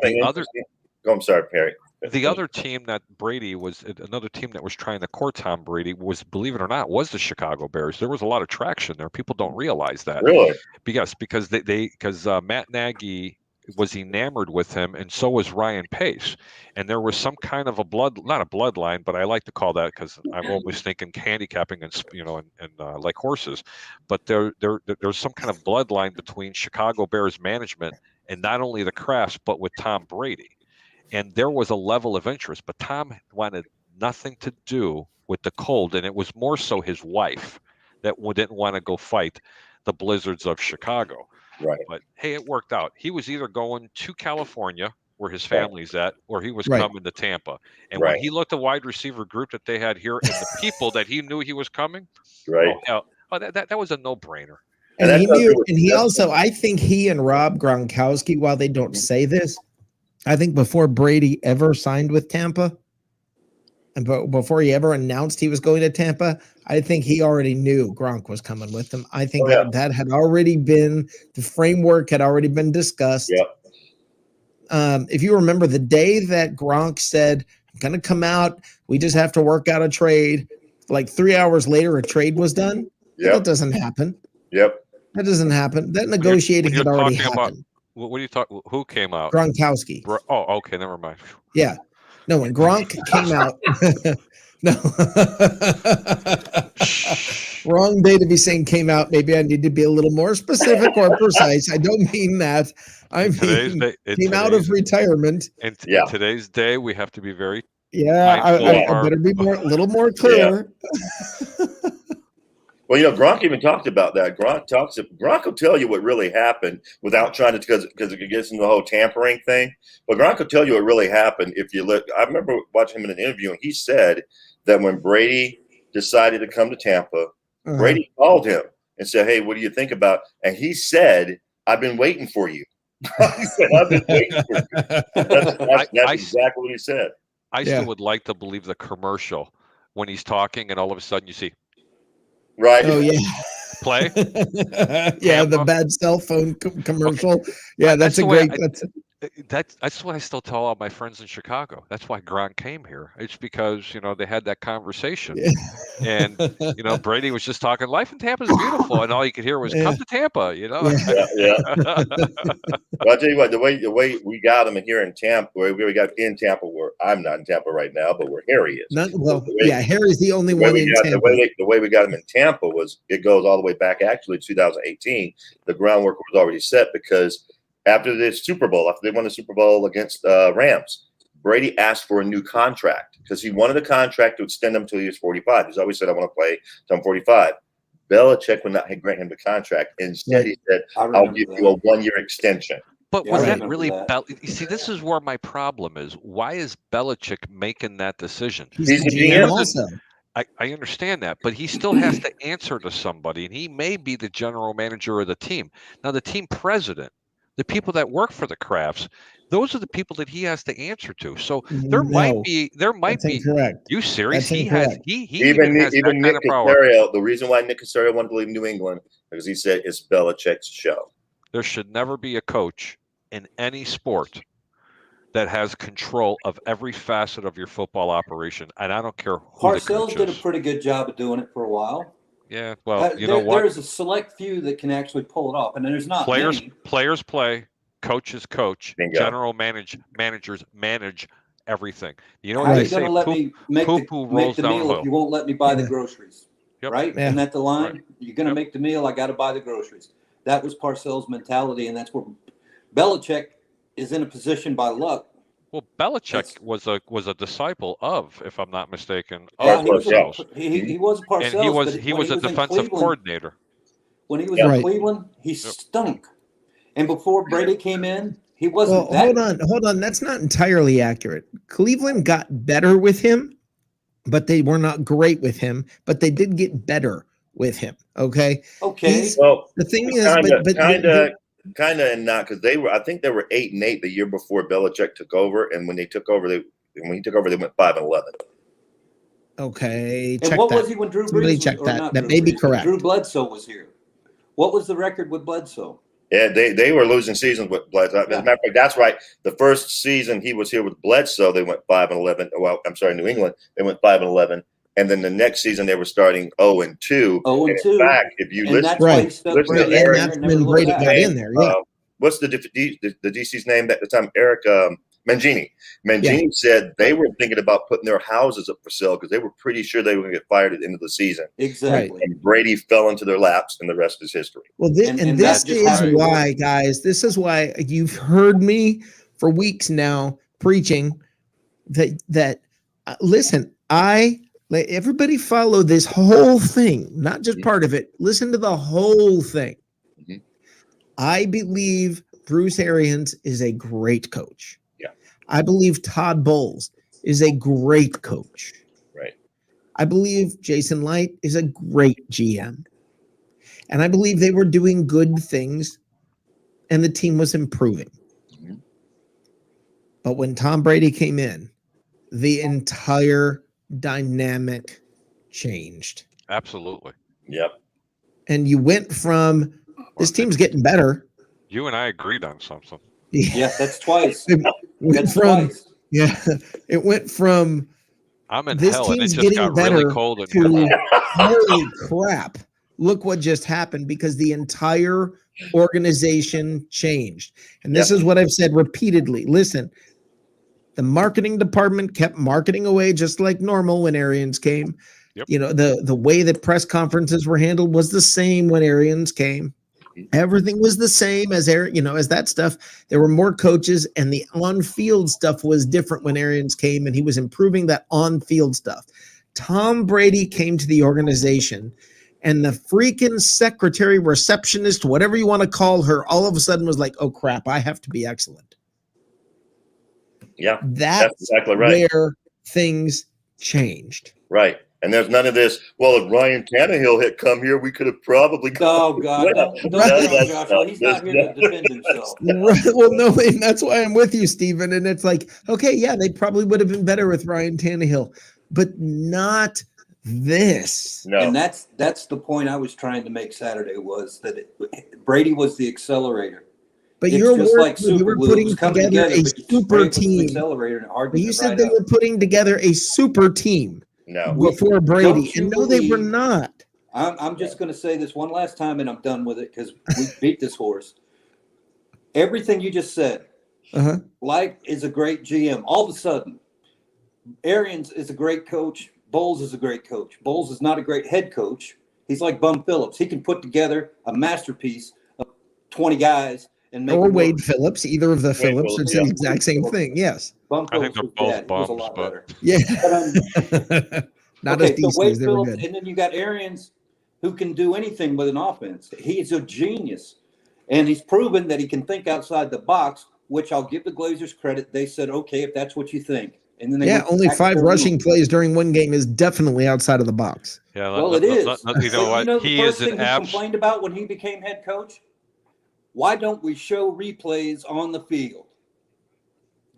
Speaker 4: I'm sorry, Perry.
Speaker 2: The other team that Brady was another team that was trying to court Tom Brady was, believe it or not, was the Chicago Bears. There was a lot of traction there. People don't realize that.
Speaker 4: Really?
Speaker 2: Because Matt Nagy was enamored with him, and so was Ryan Pace. And there was some kind of not a bloodline, but I like to call that, because I'm always thinking handicapping and like horses. But there's some kind of bloodline between Chicago Bears management and not only the Crafts, but with Tom Brady. And there was a level of interest, but Tom wanted nothing to do with the cold, and it was more so his wife that didn't want to go fight the blizzards of Chicago.
Speaker 4: Right.
Speaker 2: But hey, it worked out. He was either going to California, where his family's at, or he was coming to Tampa. And when he looked at the wide receiver group that they had here and the people that he knew he was coming, that was a no-brainer.
Speaker 1: And he knew, and he also, I think he and Rob Gronkowski, while they don't say this, I think before Brady ever signed with Tampa, and before he ever announced he was going to Tampa, I think he already knew Gronk was coming with him. I think that had already been, the framework had already been discussed.
Speaker 4: Yep.
Speaker 1: If you remember the day that Gronk said, I'm going to come out, we just have to work out a trade, like 3 hours later, a trade was done.
Speaker 4: Yep.
Speaker 1: That doesn't happen.
Speaker 4: Yep.
Speaker 1: That doesn't happen. That negotiating had already happened.
Speaker 2: What are you talking? Who came out?
Speaker 1: Gronkowski.
Speaker 2: Oh, okay, never mind.
Speaker 1: Yeah, no. When Gronk came out, no, wrong day to be saying came out. Maybe I need to be a little more specific or precise. I don't mean that. I mean came out of retirement.
Speaker 2: And in today's day, we have to be very.
Speaker 1: Yeah, I better be a little more clear.
Speaker 4: Yeah. Well, Gronk even talked about that. Gronk will tell you what really happened without trying to, because it gets into the whole tampering thing. But Gronk will tell you what really happened if you look. I remember watching him in an interview, and he said that when Brady decided to come to Tampa, Brady called him and said, "Hey, what do you think about?" And he said, "I've been waiting for you." He said, "I've been waiting for you." That's exactly what he said.
Speaker 2: I still would like to believe the commercial when he's talking, and all of a sudden you see.
Speaker 4: Right.
Speaker 1: Oh yeah.
Speaker 2: Play.
Speaker 1: Yeah, the bad cell phone commercial. Okay. Yeah, that's a great.
Speaker 2: That's what I still tell all my friends in Chicago. That's why Gronk came here. It's because they had that conversation, and Brady was just talking. Life in Tampa is beautiful, and all you could hear was "Come to Tampa."
Speaker 4: Yeah. Well, I'll tell you what. The way we got him here in Tampa, where we got in Tampa, where I'm not in Tampa right now, but where Harry is.
Speaker 1: Harry's the only one in Tampa.
Speaker 4: The way we got him in Tampa was it goes all the way back actually to 2018. The groundwork was already set because. After the Super Bowl, after they won the Super Bowl against Rams, Brady asked for a new contract because he wanted a contract to extend him until he was 45. He's always said, I want to play till I'm 45. Belichick would not grant him the contract. Instead, he said, I'll give you a 1-year extension.
Speaker 2: But was that really you see, this is where my problem is. Why is Belichick making that decision?
Speaker 1: He's a GM also.
Speaker 2: I understand that, but he still has to answer to somebody, and he may be the general manager of the team. Now, the team president, the people that work for the Crafts, those are the people that he has to answer to. So there might be.
Speaker 1: Incorrect.
Speaker 2: You serious?
Speaker 1: He
Speaker 2: has.
Speaker 1: He
Speaker 4: even Nick Caserio. The reason why Nick Caserio wanted to leave New England because he said it's Belichick's show.
Speaker 2: There should never be a coach in any sport that has control of every facet of your football operation, and I don't care who
Speaker 3: Parcells did a pretty good job of doing it for a while.
Speaker 2: Yeah, well, you know what?
Speaker 3: There's a select few that can actually pull it off, and there's not
Speaker 2: players.
Speaker 3: many.
Speaker 2: Players play, coaches coach,
Speaker 4: Bingo.
Speaker 2: General managers manage everything. You know
Speaker 3: How
Speaker 2: what
Speaker 3: are
Speaker 2: they
Speaker 3: you going
Speaker 2: say?
Speaker 3: to let me make the meal
Speaker 2: downhill.
Speaker 3: if you won't let me buy the groceries?
Speaker 2: Yep.
Speaker 3: Right?
Speaker 1: Yeah.
Speaker 3: Isn't that the line?
Speaker 2: Right.
Speaker 3: You're going to make the meal, I got to buy the groceries. That was Parcells' mentality, and that's where Belichick is in a position by luck.
Speaker 2: Well, Belichick was a disciple of, if I'm not mistaken,
Speaker 3: Yeah,
Speaker 2: of
Speaker 3: he was
Speaker 2: Parcells.
Speaker 3: a Parcells,
Speaker 2: And he was a defensive coordinator.
Speaker 3: When he was in Cleveland, he stunk. And before Brady came in, He wasn't that.
Speaker 1: Hold on. That's not entirely accurate. Cleveland got better with him, but they were not great with him. But they did get better with him. Okay.
Speaker 3: Okay.
Speaker 4: Well,
Speaker 1: The thing is,
Speaker 4: kind of, and not, because I think they were 8-8 the year before Belichick took over, and when he took over, they went 5-11.
Speaker 1: Okay.
Speaker 3: And what was he when Drew
Speaker 1: Somebody
Speaker 3: Brees?
Speaker 1: check
Speaker 3: Or
Speaker 1: that.
Speaker 3: not
Speaker 1: That
Speaker 3: Drew
Speaker 1: may be
Speaker 3: Brees,
Speaker 1: correct.
Speaker 3: Drew Bledsoe was here. What was the record with Bledsoe?
Speaker 4: Yeah, they were losing seasons with Bledsoe. As a matter of fact, that's right. The first season he was here with Bledsoe, they went 5-11. Well, I'm sorry, New England, they went 5-11. And then the next season they were starting 0-2.
Speaker 3: 0-2.
Speaker 4: In fact, if you listen,
Speaker 3: that's why he stuck Brady in there
Speaker 1: that's
Speaker 3: and never
Speaker 1: when
Speaker 3: looked
Speaker 1: Brady
Speaker 3: back.
Speaker 1: got in there. Yeah.
Speaker 4: What's the DC's name at the time? Eric Mangini. Mangini said they were thinking about putting their houses up for sale because they were pretty sure they were going to get fired at the end of the season.
Speaker 3: Exactly.
Speaker 4: And Brady fell into their laps, and the rest is history.
Speaker 1: Well, this is why, guys. This is why you've heard me for weeks now preaching that. Listen, let everybody follow this whole thing, not just part of it. Listen to the whole thing.
Speaker 4: Mm-hmm.
Speaker 1: I believe Bruce Arians is a great coach.
Speaker 4: Yeah.
Speaker 1: I believe Todd Bowles is a great coach.
Speaker 4: Right.
Speaker 1: I believe Jason Light is a great GM. And I believe they were doing good things and the team was improving.
Speaker 4: Mm-hmm.
Speaker 1: But when Tom Brady came in, the entire dynamic changed.
Speaker 2: Absolutely.
Speaker 4: Yep.
Speaker 1: And you went from this team's getting better.
Speaker 2: You and I agreed on something.
Speaker 3: Yeah, that's twice.
Speaker 1: Twice. Yeah. It went from
Speaker 2: I'm in
Speaker 1: this
Speaker 2: hell and it
Speaker 1: team's
Speaker 2: just
Speaker 1: getting
Speaker 2: got
Speaker 1: better
Speaker 2: really cold in
Speaker 1: to
Speaker 2: here.
Speaker 1: holy crap. Look what just happened, because the entire organization changed. And this is what I've said repeatedly. Listen, the marketing department kept marketing away just like normal when Arians came.
Speaker 2: Yep.
Speaker 1: You know, the way that press conferences were handled was the same when Arians came. Everything was the same as as that stuff. There were more coaches, and the on-field stuff was different when Arians came, and he was improving that on-field stuff. Tom Brady came to the organization, and the freaking secretary, receptionist, whatever you want to call her, all of a sudden was like, oh crap, I have to be excellent.
Speaker 4: Yeah,
Speaker 1: that's
Speaker 4: exactly right.
Speaker 1: Where things changed.
Speaker 4: Right. And there's none of this, well, if Ryan Tannehill had come here, we could have probably
Speaker 3: Oh, God. Don't Joshua. He's not here to defend himself.
Speaker 1: Right. Well, no, and that's why I'm with you, Stephen. And it's like, okay, yeah, they probably would have been better with Ryan Tannehill, but not this.
Speaker 4: No.
Speaker 3: And that's the point I was trying to make Saturday, was that Brady was the accelerator.
Speaker 1: But you're
Speaker 3: just like
Speaker 1: you were putting together a super team. You said they were putting together a super team.
Speaker 4: No.
Speaker 1: Before Brady. And no, they were not.
Speaker 3: I'm just going to say this one last time, and I'm done with it because we beat this horse. Everything you just said, Light is a great GM. All of a sudden, Arians is a great coach. Bowles is a great coach. Bowles is not a great head coach. He's like Bum Phillips. He can put together a masterpiece of 20 guys and make.
Speaker 1: Or Wade Phillips, either of the
Speaker 4: Wade
Speaker 1: Phillips. It's the exact same thing. Yes.
Speaker 3: Bum
Speaker 2: I think
Speaker 3: Phillips
Speaker 2: they're both bums,
Speaker 3: was a lot better.
Speaker 1: Yeah.
Speaker 3: But,
Speaker 1: not as decent
Speaker 3: Wade
Speaker 1: as they were
Speaker 3: Phillips,
Speaker 1: good.
Speaker 3: and then you got Arians, who can do anything with an offense. He's a genius, and he's proven that he can think outside the box. Which I'll give the Glazers credit. They said, "Okay, if that's what you think," and then they
Speaker 1: only 5 rushing plays during one game is definitely outside of the box.
Speaker 2: Yeah,
Speaker 3: well, it is.
Speaker 2: You know what?
Speaker 3: The first thing he complained about when he became head coach. Why don't we show replays on the field?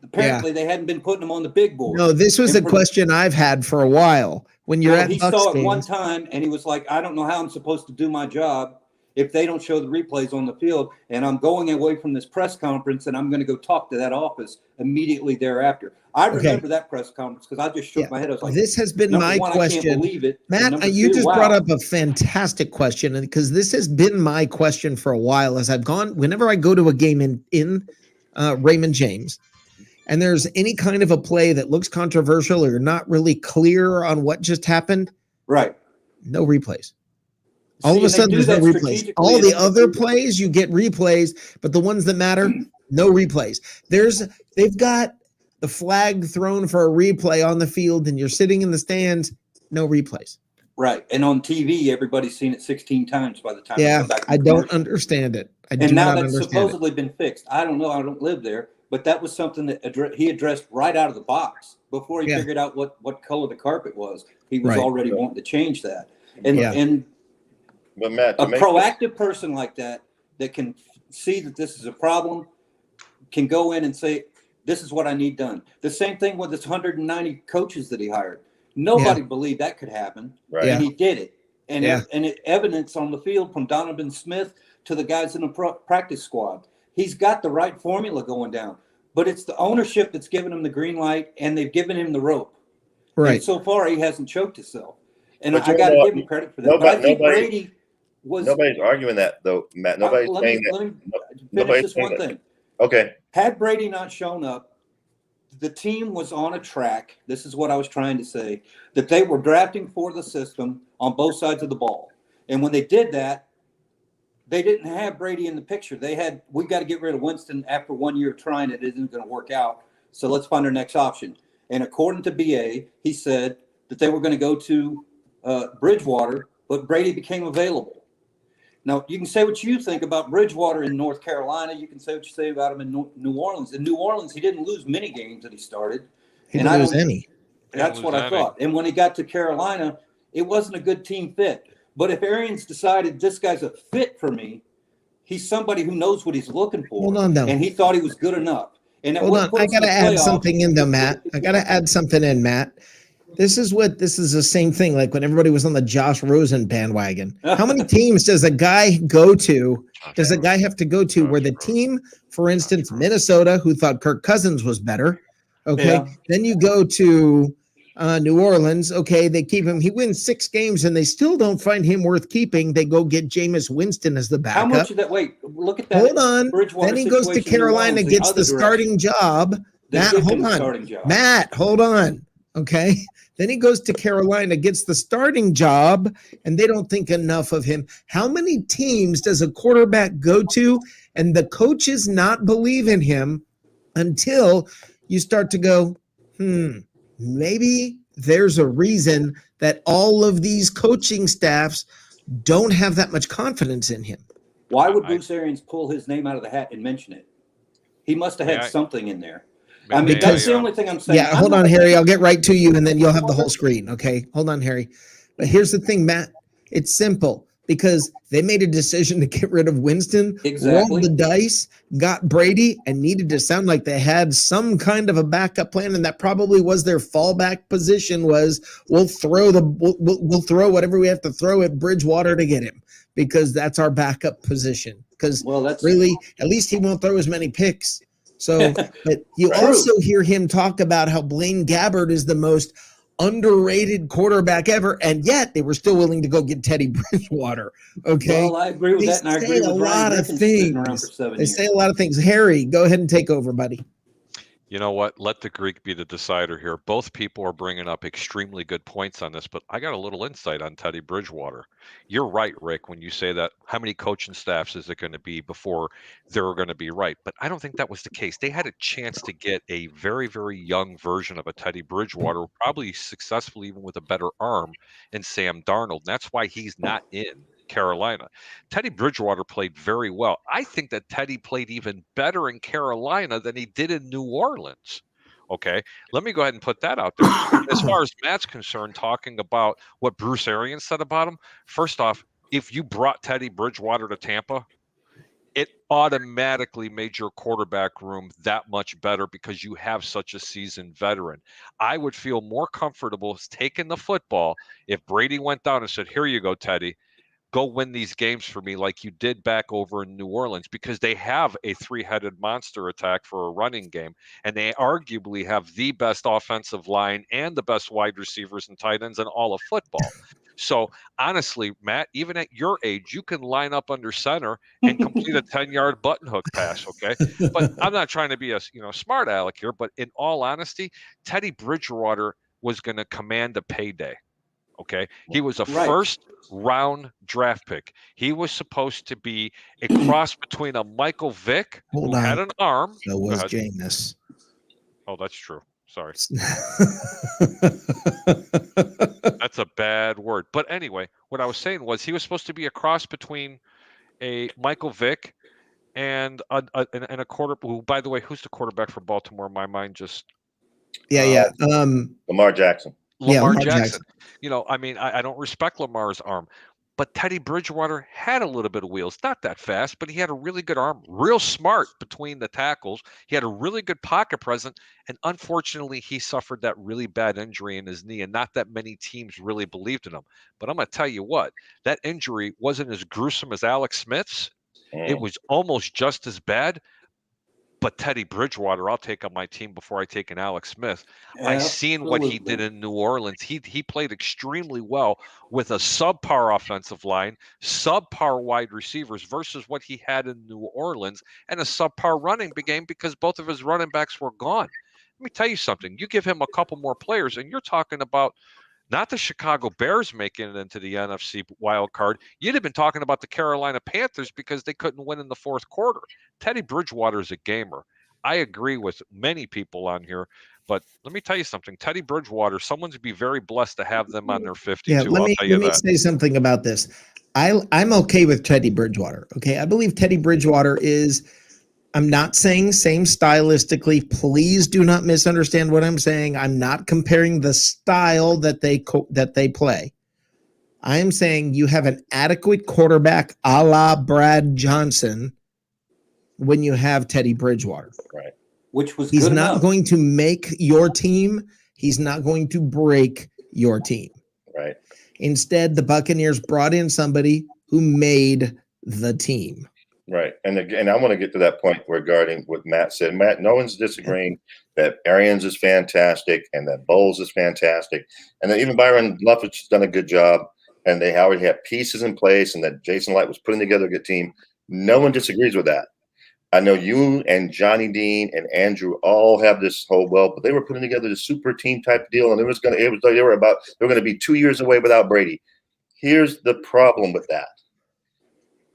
Speaker 3: Apparently, they hadn't been putting them on the big board.
Speaker 1: No, this was a question I've had for a while. When you're at
Speaker 3: he
Speaker 1: Bucs
Speaker 3: saw it
Speaker 1: games,
Speaker 3: one time, and he was like, "I don't know how I'm supposed to do my job if they don't show the replays on the field." And I'm going away from this press conference, and I'm going to go talk to that office immediately thereafter. I remember that press conference because I just shook my head. I was like,
Speaker 1: "This has been my question."
Speaker 3: I can't believe it.
Speaker 1: Matt, you just brought up a fantastic question, because this has been my question for a while. As I've gone, whenever I go to a game in Raymond James, and there's any kind of a play that looks controversial or not really clear on what just happened,
Speaker 3: right?
Speaker 1: No replays. All of a sudden, there's no replays. All the other plays, you get replays, but the ones that matter, no replays. They've got the flag thrown for a replay on the field, and you're sitting in the stands, no replays.
Speaker 3: Right. And on TV, everybody's seen it 16 times by the time.
Speaker 1: Yeah, I don't understand it.
Speaker 3: And now that's supposedly been fixed. I don't know. I don't live there, but that was something that he addressed right out of the box before he figured out what color the carpet was. He was already wanting to change that. And
Speaker 4: but Matt,
Speaker 3: a proactive person like that can see that this is a problem, can go in and say, this is what I need done. The same thing with his 190 coaches that he hired. Nobody believed that could happen, and he did it. And it evidence on the field from Donovan Smith to the guys in the practice squad. He's got the right formula going down, but it's the ownership that's given him the green light, and they've given him the rope. Right. And so far, he hasn't choked himself. And I got to give him credit for that. But I think Brady was.
Speaker 4: Nobody's arguing that, though, Matt. Nobody's saying that.
Speaker 3: Let me finish this one thing.
Speaker 4: Okay.
Speaker 3: Had Brady not shown up, the team was on a track. This is what I was trying to say, that they were drafting for the system on both sides of the ball. And when they did that, they didn't have Brady in the picture. We got to get rid of Winston after 1 year of trying it. It isn't going to work out. So let's find our next option. And according to BA, he said that they were going to go to Bridgewater, but Brady became available. Now, you can say what you think about Bridgewater in North Carolina. You can say what you say about him in New Orleans. In New Orleans, he didn't lose many games that he started.
Speaker 1: He didn't lose any.
Speaker 3: That's what I thought. And when he got to Carolina, it wasn't a good team fit. But if Arians decided this guy's a fit for me, he's somebody who knows what he's looking for.
Speaker 1: Hold on, though.
Speaker 3: And he thought he was good enough. And
Speaker 1: hold on. I got to add something in, though, Matt. I got to add something in, Matt. This is the same thing. Like when everybody was on the Josh Rosen bandwagon. How many teams does a guy go to? Does a guy have to go to where the team, for instance, Minnesota, who thought Kirk Cousins was better? Okay. Yeah. Then you go to New Orleans. Okay. They keep him. He wins 6 games and they still don't find him worth keeping. They go get Jameis Winston as the backup.
Speaker 3: How much of that? Wait, look at that.
Speaker 1: Hold on. Then he goes to Carolina, gets the starting job. Matt, hold on. Matt, hold on. Okay. Then he goes to Carolina, gets the starting job, and they don't think enough of him. How many teams does a quarterback go to and the coaches not believe in him until you start to go, maybe there's a reason that all of these coaching staffs don't have that much confidence in him?
Speaker 3: Why would Bruce Arians pull his name out of the hat and mention it? He must have had something in there. I mean, that's the only thing I'm saying.
Speaker 1: Yeah, hold on, Harry. I'll get right to you, and then you'll have the whole screen, okay? Hold on, Harry. But here's the thing, Matt. It's simple because they made a decision to get rid of Winston, rolled the dice, got Brady, and needed to sound like they had some kind of a backup plan, and that probably was their fallback position was we'll throw whatever we have to throw at Bridgewater to get him because that's our backup position. Because really, at least he won't throw as many picks. So, but you also hear him talk about how Blaine Gabbert is the most underrated quarterback ever, and yet they were still willing to go get Teddy Bridgewater. Okay,
Speaker 3: well, I agree with that, and I agree with Brian Griffin sitting around for 7 years.
Speaker 1: They say a lot of things. Harry, go ahead and take over, buddy.
Speaker 2: You know what? Let the Greek be the decider here. Both people are bringing up extremely good points on this, but I got a little insight on Teddy Bridgewater. You're right, Rick, when you say that how many coaching staffs is it going to be before they're going to be right? But I don't think that was the case. They had a chance to get a very, very young version of a Teddy Bridgewater, probably successful even with a better arm in Sam Darnold. And that's why he's not in Carolina. Teddy Bridgewater played very well. I think that Teddy played even better in Carolina than he did in New Orleans. Okay, let me go ahead and put that out there. As far as Matt's concerned, talking about what Bruce Arians said about him, first off, if you brought Teddy Bridgewater to Tampa, it automatically made your quarterback room that much better because you have such a seasoned veteran. I would feel more comfortable taking the football if Brady went down and said, here you go, Teddy. Go win these games for me like you did back over in New Orleans, because they have a 3-headed monster attack for a running game, and they arguably have the best offensive line and the best wide receivers and tight ends in all of football. So honestly, Matt, even at your age, you can line up under center and complete a 10-yard button hook pass. Okay. But I'm not trying to be a smart aleck here, but in all honesty, Teddy Bridgewater was going to command a payday. Okay. He was a first round draft pick. He was supposed to be a cross between a Michael Vick who had an arm.
Speaker 1: So was Jameis.
Speaker 2: Oh, that's true. Sorry. That's a bad word. But anyway, what I was saying was he was supposed to be a cross between a Michael Vick and a quarter. Who, by the way, who's the quarterback for Baltimore? My mind just
Speaker 4: Lamar Jackson.
Speaker 2: Lamar Jackson. You know, I mean, I don't respect Lamar's arm, but Teddy Bridgewater had a little bit of wheels. Not that fast, but he had a really good arm, real smart between the tackles. He had a really good pocket presence, and unfortunately, he suffered that really bad injury in his knee, and not that many teams really believed in him. But I'm going to tell you what, that injury wasn't as gruesome as Alex Smith's. It was almost just as bad. But Teddy Bridgewater, I'll take on my team before I take an Alex Smith. I seen what he did in New Orleans. He played extremely well with a subpar offensive line, subpar wide receivers versus what he had in New Orleans, and a subpar running game because both of his running backs were gone. Let me tell you something. You give him a couple more players, and you're talking about not the Chicago Bears making it into the NFC wild card. You'd have been talking about the Carolina Panthers because they couldn't win in the fourth quarter. Teddy Bridgewater is a gamer. I agree with many people on here, but let me tell you something. Teddy Bridgewater, someone's to be very blessed to have them on their 52.
Speaker 1: Yeah, let me say something about this. I'm okay with Teddy Bridgewater. Okay, I believe Teddy Bridgewater is. I'm not saying same stylistically. Please do not misunderstand what I'm saying. I'm not comparing the style that they play. I am saying you have an adequate quarterback a la Brad Johnson when you have Teddy Bridgewater.
Speaker 4: Right.
Speaker 3: Which was
Speaker 1: He's not going to make your team. He's not going to break your team.
Speaker 4: Right.
Speaker 1: Instead, the Buccaneers brought in somebody who made the team.
Speaker 4: Right. And again, I want to get to that point regarding what Matt said. Matt, no one's disagreeing that Arians is fantastic and that Bowles is fantastic. And that even Byron Leftwich has done a good job. And they already have pieces in place and that Jason Light was putting together a good team. No one disagrees with that. I know you and Johnny Dean and Andrew all have this whole, but they were putting together the super team type deal. And they were going to be 2 years away without Brady. Here's the problem with that.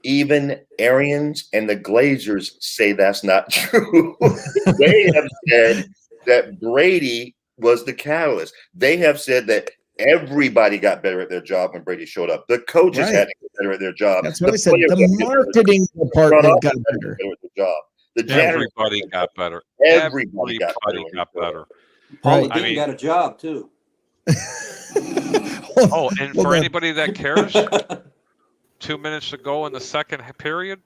Speaker 4: Even Arians and the Glazers say that's not true. They have said that Brady was the catalyst. They have said that everybody got better at their job when Brady showed up. The coaches had to get better at their job.
Speaker 1: That's what I said. The marketing department got better.
Speaker 2: Everybody got better. Everybody got better.
Speaker 3: Paul Dean got a job too.
Speaker 2: And for anybody that cares, 2 minutes to go in the second period,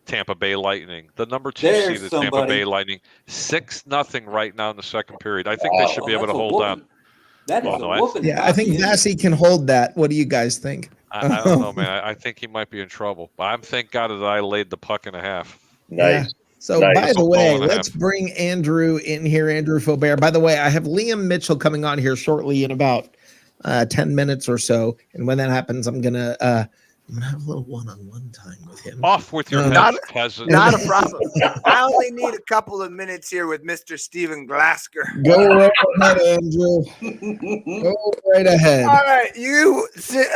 Speaker 2: Tampa Bay Lightning, the number 2 seeded Tampa Bay Lightning, 6-0 right now in the second period. I think they should be able to hold on.
Speaker 3: That is a whooping.
Speaker 1: Yeah, I think Vassy can hold that. What do you guys think?
Speaker 2: I don't know, man. I think he might be in trouble. But thank God that I laid the puck in a half.
Speaker 4: Nice.
Speaker 1: Yeah. So, by the way, let's bring Andrew in here, Andrew Faubert. By the way, I have Liam Mitchell coming on here shortly in about 10 minutes or so. And when that happens, I'm going to have a little one-on-one time with him.
Speaker 2: Off with your head, peasant.
Speaker 5: Not a problem. I only need a couple of minutes here with Mr. Steven Glasker.
Speaker 1: Go right ahead, Andrew. Go right ahead.
Speaker 5: All right,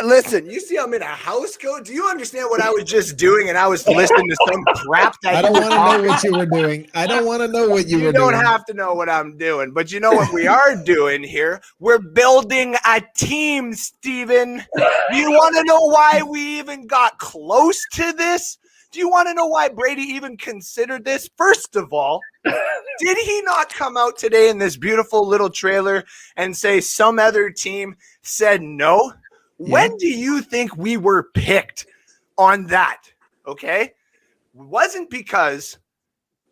Speaker 5: listen. You see, I'm in a house code. Do you understand what I was just doing? And I was listening to some crap.
Speaker 1: I don't want to know what you were doing. I don't want to know what you were doing.
Speaker 5: You don't have to know what I'm doing, but you know what we are doing here? We're building a team, Steven. Do you want to know why we even got close to this? Do you want to know why Brady even considered this? First of all, did he not come out today in this beautiful little trailer and say some other team said no? Yeah. When do you think we were picked on that? Okay. It wasn't because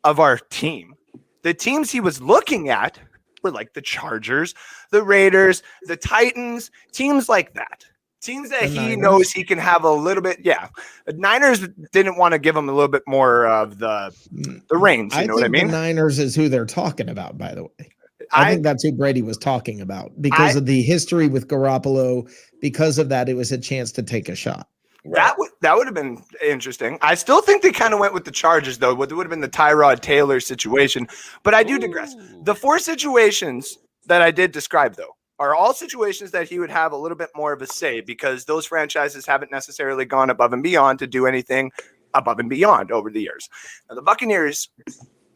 Speaker 5: of our team. The teams he was looking at were like the Chargers, the Raiders, the Titans, teams like that. Teams that he knows he can have a little bit. Yeah. The Niners didn't want to give him a little bit more of the reins. You know what I mean?
Speaker 1: The Niners is who they're talking about, by the way. I think that's who Brady was talking about because of the history with Garoppolo. Because of that, it was a chance to take a shot.
Speaker 5: That would have been interesting. I still think they kind of went with the Chargers, though. It would have been the Tyrod Taylor situation. But I do digress. The 4 situations that I did describe, though, are all situations that he would have a little bit more of a say because those franchises haven't necessarily gone above and beyond to do anything above and beyond over the years. Now, the Buccaneers,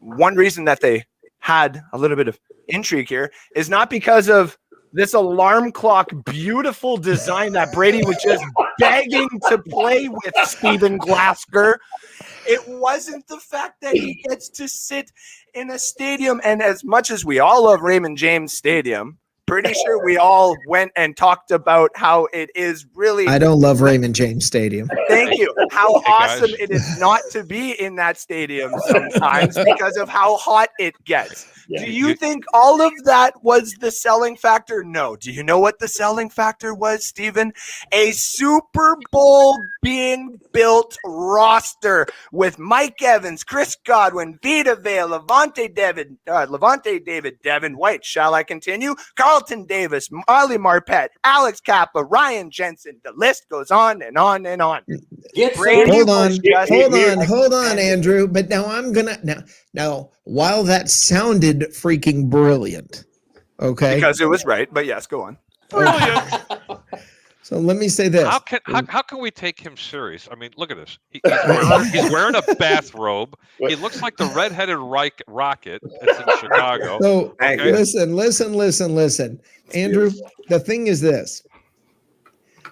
Speaker 5: one reason that they had a little bit of intrigue here is not because of this alarm clock, beautiful design that Brady was just begging to play with, Steven Glasker. It wasn't the fact that he gets to sit in a stadium. And as much as we all love Raymond James Stadium, pretty sure we all went and talked about how it is really.
Speaker 1: I don't love Raymond James Stadium.
Speaker 5: Thank you. How
Speaker 2: Hey,
Speaker 5: awesome
Speaker 2: guys.
Speaker 5: it is not to be in that stadium sometimes because of how hot it gets.
Speaker 4: Yeah.
Speaker 5: Do you think all of that was the selling factor? No. Do you know what the selling factor was, Steven? A Super Bowl being built roster with Mike Evans, Chris Godwin, Vita Vea, Levante David, Devin White. Shall I continue? Carlton Davis, Marley Marpet, Alex Kappa, Ryan Jensen. The list goes on and on and on.
Speaker 3: Get
Speaker 5: Brady
Speaker 3: some.
Speaker 1: Hold
Speaker 5: was
Speaker 1: on,
Speaker 5: just-
Speaker 1: hold on, Andrew. But now I'm gonna now. While that sounded freaking brilliant, okay,
Speaker 5: Because it was right, but yes, go on.
Speaker 2: Brilliant.
Speaker 1: so let me say this.
Speaker 2: How can we take him serious? I mean, look at this. He's wearing a bathrobe. He looks like the redheaded rocket that's in Chicago.
Speaker 1: So
Speaker 5: Okay.
Speaker 1: listen, Andrew. The thing is this.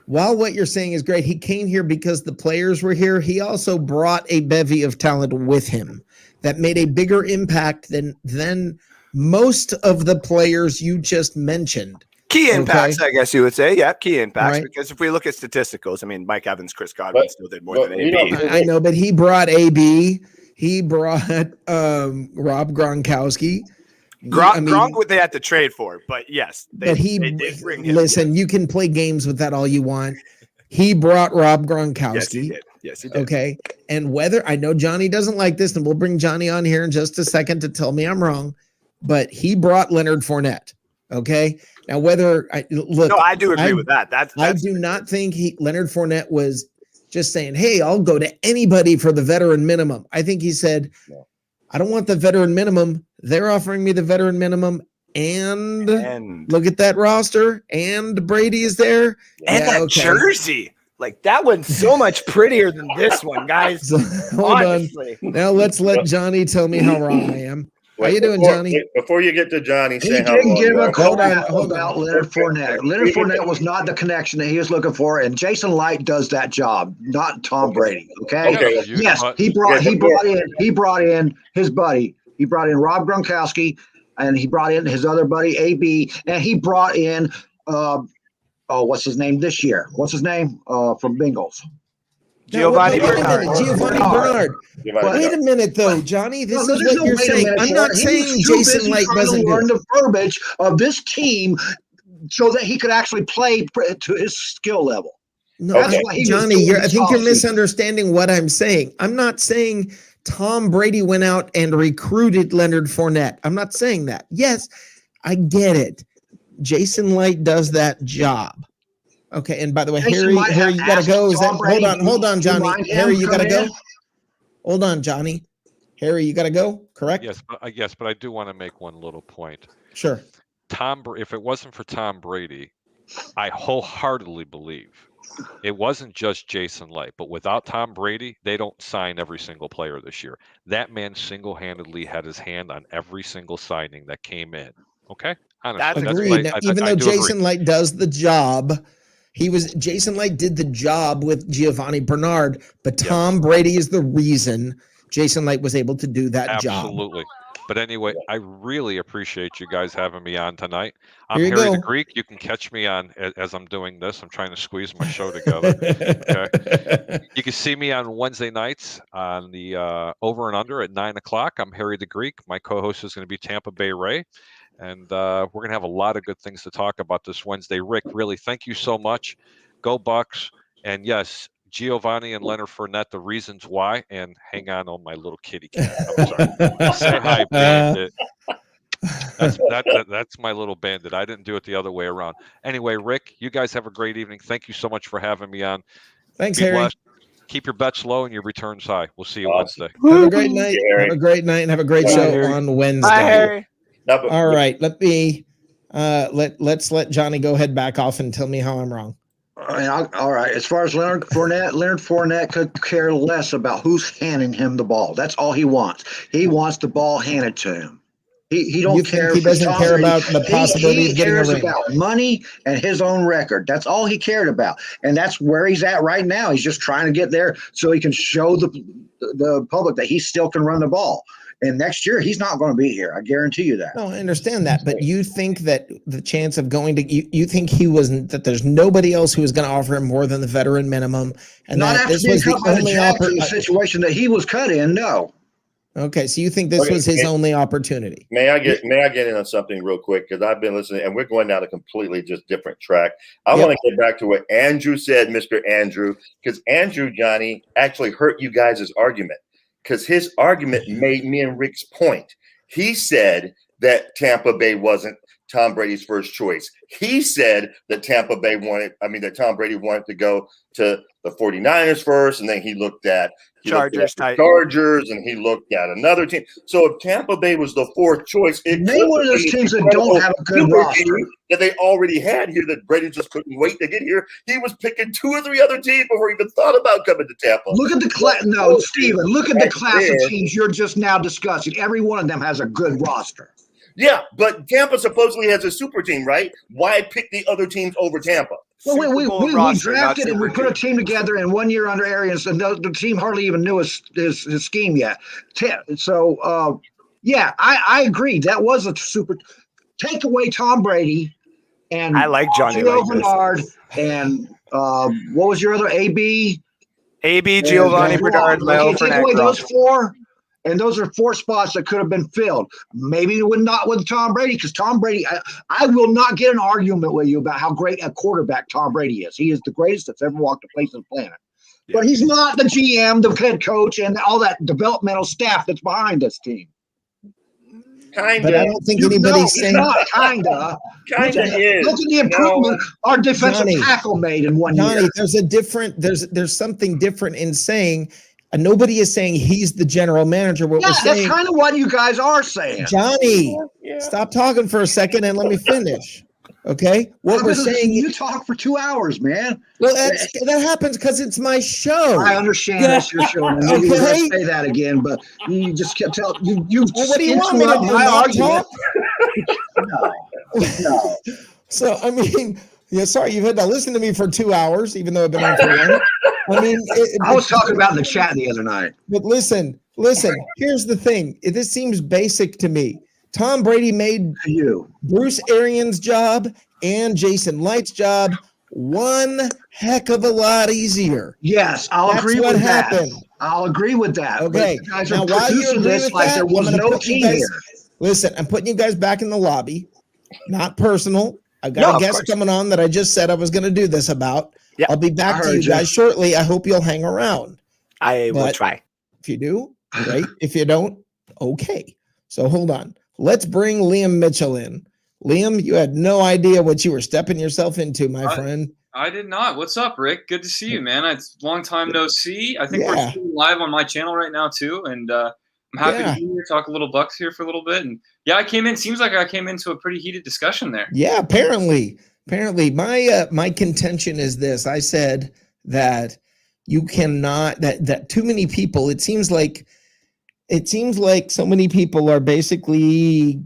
Speaker 1: While what you're saying is great, he came here because the players were here. He also brought a bevy of talent with him that made a bigger impact than most of the players you just mentioned.
Speaker 5: Key impacts, I guess you would say. Yeah, key impacts.
Speaker 1: Right.
Speaker 5: Because if we look at statisticals, I mean, Mike Evans, Chris Godwin still did more than
Speaker 4: you
Speaker 5: AB.
Speaker 4: know,
Speaker 1: I know, but he brought AB. He brought Rob Gronkowski.
Speaker 5: Gronk, they had to trade for, but yes, they did bring him.
Speaker 1: Listen, you can play games with that all you want. He brought Rob Gronkowski.
Speaker 5: Yes, he did. Yes, he did.
Speaker 1: Okay. And whether I know Johnny doesn't like this, and we'll bring Johnny on here in just a second to tell me I'm wrong, but he brought Leonard Fournette. Okay. Now, whether I look,
Speaker 5: No, I do agree with that.
Speaker 1: I do not think Leonard Fournette was just saying, hey, I'll go to anybody for the veteran minimum. I think he said, I don't want the veteran minimum. They're offering me the veteran minimum. And look at that roster. And Brady is there.
Speaker 5: And that jersey. Like, that one's so much prettier than this one, guys.
Speaker 1: So, hold
Speaker 5: Honestly.
Speaker 1: on. Now let's let Johnny tell me how wrong I am. How you doing, Johnny?
Speaker 4: Before you get to Johnny,
Speaker 6: He
Speaker 4: say how
Speaker 6: didn't
Speaker 4: long
Speaker 6: give
Speaker 4: you
Speaker 6: a
Speaker 4: are.
Speaker 6: crap about Leonard Fournette. Leonard Fournette was not the connection that he was looking for, and Jason Light does that job, not Tom Brady. Okay.
Speaker 4: Okay.
Speaker 6: Yes, he brought in his buddy. He brought in Rob Gronkowski, and he brought in his other buddy AB, and he brought in what's his name this year? What's his name from Bengals?
Speaker 5: Giovanni
Speaker 1: Bernard. Wait a minute, though, Johnny. This is what you're saying. I'm not saying Jason Light doesn't
Speaker 6: learn the verbiage of this team so that he could actually play to his skill level.
Speaker 1: No,
Speaker 6: That's what he was
Speaker 1: Johnny,
Speaker 6: doing
Speaker 1: I
Speaker 6: this
Speaker 1: think you're
Speaker 6: offseason.
Speaker 1: misunderstanding what I'm saying. I'm not saying Tom Brady went out and recruited Leonard Fournette. I'm not saying that. Yes, I get it. Jason Light does that job. Okay, and by the way, Harry, you gotta go. Hold on, Johnny. Harry, you gotta go. Hold on, Johnny. Harry, you gotta go. Correct?
Speaker 2: Yes, but I do want to make one little point.
Speaker 1: Sure.
Speaker 2: If it wasn't for Tom Brady, I wholeheartedly believe it wasn't just Jason Light, but without Tom Brady, they don't sign every single player this year. That man single-handedly had his hand on every single signing that came in. Okay? Honestly,
Speaker 1: agreed. Now, even though Jason Light does the job, Jason Light did the job with Giovanni Bernard, but Tom Brady is the reason Jason Light was able to do that job.
Speaker 2: Absolutely. But anyway, I really appreciate you guys having me on tonight. I'm
Speaker 1: Here you
Speaker 2: Harry
Speaker 1: go.
Speaker 2: the Greek. You can catch me on as I'm doing this. I'm trying to squeeze my show together. Okay. You can see me on Wednesday nights on the Over and Under at 9:00. I'm Harry the Greek. My co-host is going to be Tampa Bay Ray. And we're going to have a lot of good things to talk about this Wednesday. Rick, really, thank you so much. Go Bucs. And yes, Giovanni and Leonard Fournette, the reasons why. And hang on my little kitty cat. I'm sorry. Say hi, Bandit. That's my little bandit. I didn't do it the other way around. Anyway, Rick, you guys have a great evening. Thank you so much for having me on.
Speaker 1: Thanks,
Speaker 2: Be
Speaker 1: Harry.
Speaker 2: blessed. Keep your bets low and your returns high. We'll see you Wednesday.
Speaker 1: Have a great night. Have a great night and have a great show on Wednesday.
Speaker 5: Bye, Harry.
Speaker 1: All right, let's let Johnny go ahead back off and tell me how I'm wrong.
Speaker 6: All right. As far as Leonard Fournette could care less about who's handing him the ball. That's all he wants. He wants the ball handed to him. He don't care.
Speaker 1: He doesn't care about the possibility
Speaker 6: he
Speaker 1: of getting a
Speaker 6: cares
Speaker 1: ring.
Speaker 6: about money and his own record. That's all he cared about, and that's where he's at right now. He's just trying to get there so he can show the public that he still can run the ball. And next year, he's not going to be here. I guarantee you that.
Speaker 1: No, I understand that, but you think that the chance of going to you think he wasn't that there's nobody else who was going to offer him more than the veteran minimum, and
Speaker 6: Not
Speaker 1: that
Speaker 6: after
Speaker 1: this
Speaker 6: being
Speaker 1: was the
Speaker 6: cut by the
Speaker 1: only
Speaker 6: Jags in the situation that he was cut in. No.
Speaker 1: Okay, so you think this was his only opportunity?
Speaker 4: May I get in on something real quick, because I've been listening and we're going down a completely just different track. I want to get back to what Andrew said, Mr. Andrew, because Andrew, Johnny, actually hurt you guys' argument, because his argument made me and Rick's point. He said that Tampa Bay wasn't Tom Brady's first choice. He said that Tom Brady wanted to go to the 49ers first, and then he looked at
Speaker 5: Chargers,
Speaker 4: and he looked at another team. So if Tampa Bay was the fourth choice, it
Speaker 6: name one of those teams that don't have a good roster
Speaker 4: that they already had here that Brady just couldn't wait to get here. He was picking 2 or 3 other teams before he even thought about coming to Tampa.
Speaker 6: Look at the class. No, Steven, look at the class of teams you're just now discussing. Every one of them has a good roster.
Speaker 4: Yeah, but Tampa supposedly has a super team, right? Why pick the other teams over Tampa?
Speaker 6: Well, we drafted and we put a team together in 1 year under Arians, and the team hardly even knew his scheme yet. So, yeah, I agree. That was a super. Take away Tom Brady, and
Speaker 5: I like Johnny
Speaker 6: Gio
Speaker 5: like
Speaker 6: Bernard, and what was your other AB?
Speaker 5: Giovanni Bernard, Leo
Speaker 6: Take away those 4. And those are 4 spots that could have been filled. Maybe not with Tom Brady, because Tom Brady, I will not get an argument with you about how great a quarterback Tom Brady is. He is the greatest that's ever walked the face of the planet. Yeah. But he's not the GM, the head coach, and all that developmental staff that's behind this team.
Speaker 4: Kinda.
Speaker 1: But I don't think anybody's saying
Speaker 6: not kinda.
Speaker 4: Kinda is.
Speaker 6: Look at the improvement our defensive tackle made in 1 year.
Speaker 1: There's something different in saying. Nobody is saying he's the general manager. What we're saying,
Speaker 6: that's kind of what you guys are saying.
Speaker 1: Johnny, stop talking for a second and let me finish. Okay? What we're saying,
Speaker 6: you talk for 2 hours, man.
Speaker 1: Well, that happens because it's my show.
Speaker 6: I understand that's your show. And maybe you're going to say that again, but you just kept telling you.
Speaker 1: Well, what do you want me to do? Not talk?
Speaker 6: No.
Speaker 1: So I mean, sorry, you've had to listen to me for 2 hours, even though I've been on for 1. I mean,
Speaker 6: I was talking about in the chat the other night.
Speaker 1: But listen. Here's the thing. This seems basic to me. Tom Brady made Bruce Arians' job and Jason Light's job one heck of a lot easier.
Speaker 6: Yes, I'll agree with that. I'll agree with that.
Speaker 1: Okay.
Speaker 6: Now, while you agree with that, there was no team here.
Speaker 1: Listen, I'm putting you guys back in the lobby. Not personal. I've got a guest coming on that I just said I was going to do this about. Yep. I'll be back to you guys shortly. I hope you'll hang around.
Speaker 5: I will try.
Speaker 1: If you do, great. If you don't, okay. So hold on. Let's bring Liam Mitchell in. Liam, you had no idea what you were stepping yourself into, my friend.
Speaker 7: I did not. What's up, Rick? Good to see you, man. It's a long time no see. I think we're live on my channel right now, too. And I'm happy to be here, talk a little Bucs here for a little bit. And I came in. Seems like I came into a pretty heated discussion there.
Speaker 1: Yeah, apparently. My contention is this. I said that you cannot, that too many people, it seems like so many people are basically,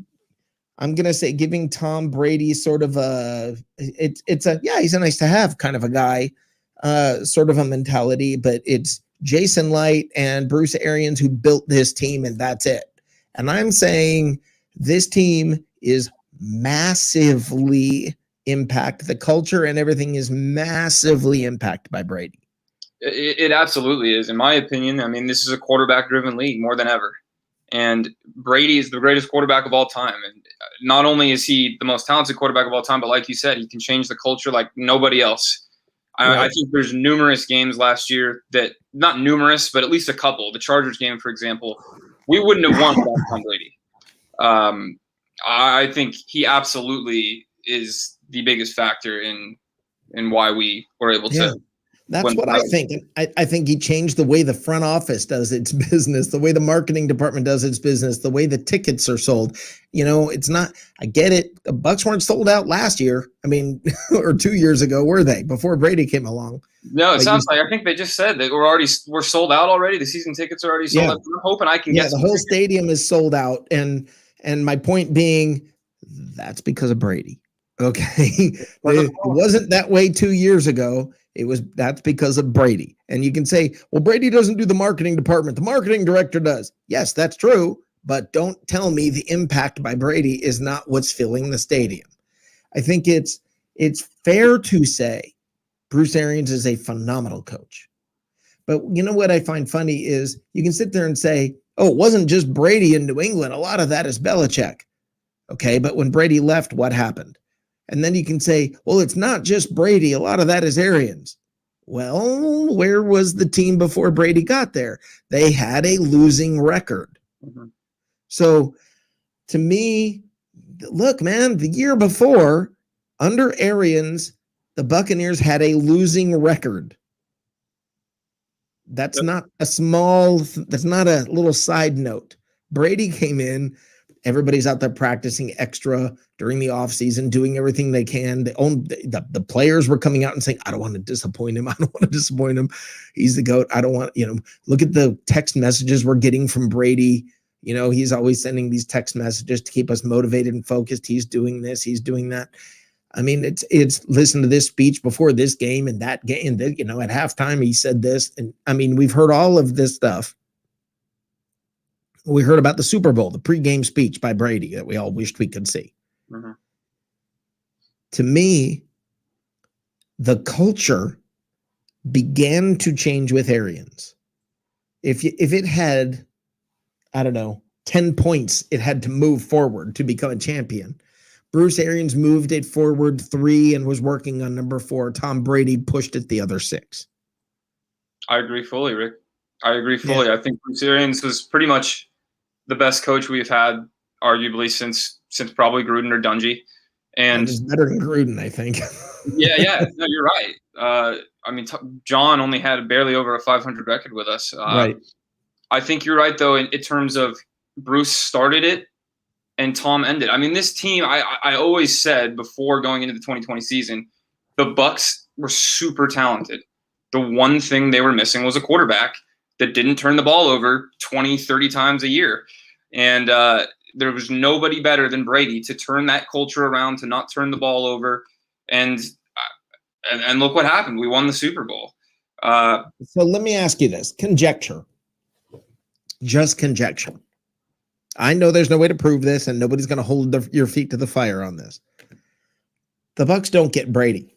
Speaker 1: I'm going to say, giving Tom Brady sort of he's a nice to have kind of a guy, sort of a mentality, but it's Jason Light and Bruce Arians who built this team, and that's it. And I'm saying this team is massively impacted. The culture and everything is massively impacted by Brady.
Speaker 7: It absolutely is, in my opinion. I mean, this is a quarterback-driven league more than ever. And Brady is the greatest quarterback of all time. And not only is he the most talented quarterback of all time, but like you said, he can change the culture like nobody else. Right. I think there's numerous games last year that, not numerous, but at least a couple. The Chargers game, for example, we wouldn't have won without Tom Brady. I think he absolutely is the biggest factor in why we were able to.
Speaker 1: That's what I think. I think he changed the way the front office does its business, the way the marketing department does its business, the way the tickets are sold. It's not, I get it. The Bucs weren't sold out last year. I mean, or 2 years ago, were they, before Brady came along?
Speaker 7: No, it sounds like, I think they just said that we're sold out already. The season tickets are already sold out. I'm hoping I can get
Speaker 1: the whole stadium is sold out. And And my point being, that's because of Brady. Okay. It wasn't that way 2 years ago. That's because of Brady. And you can say, well, Brady doesn't do the marketing department. The marketing director does. Yes, that's true. But don't tell me the impact by Brady is not what's filling the stadium. I think it's fair to say Bruce Arians is a phenomenal coach. But you know what I find funny is you can sit there and say, oh, it wasn't just Brady in New England. A lot of that is Belichick. Okay, but when Brady left, what happened? And then you can say, well, it's not just Brady. A lot of that is Arians. Well, where was the team before Brady got there? They had a losing record. Mm-hmm. So to me, look, man, the year before, under Arians, the Buccaneers had a losing record. That's not a little side note. Brady came in. Everybody's out there practicing extra during the offseason, doing everything they can. The players were coming out and saying, I don't want to disappoint him. I don't want to disappoint him. He's the GOAT. I don't want, look at the text messages we're getting from Brady. He's always sending these text messages to keep us motivated and focused. He's doing this. He's doing that. I mean, it's listen to this speech before this game and that game. At halftime, he said this. And I mean, we've heard all of this stuff. We heard about the Super Bowl, the pregame speech by Brady that we all wished we could see. Mm-hmm. To me, the culture began to change with Arians. If it had, 10 points, it had to move forward to become a champion. Bruce Arians moved it forward 3 and was working on number 4. Tom Brady pushed it the other 6.
Speaker 7: I agree fully, Rick. I agree fully. Yeah. I think Bruce Arians was pretty much the best coach we've had, arguably, since probably Gruden or Dungy. And
Speaker 1: it's better than Gruden, I think.
Speaker 7: Yeah. No, you're right. John only had barely over a 500 record with us.
Speaker 1: Right.
Speaker 7: I think you're right, though, in terms of Bruce started it and Tom ended. I mean, this team, I always said before going into the 2020 season, the Bucs were super talented. The one thing they were missing was a quarterback that didn't turn the ball over 20, 30 times a year. And there was nobody better than Brady to turn that culture around, to not turn the ball over. And look what happened. We won the Super Bowl.
Speaker 1: So let me ask you this. Conjecture. Just conjecture. I know there's no way to prove this, and nobody's going to hold your feet to the fire on this. The Bucs don't get Brady.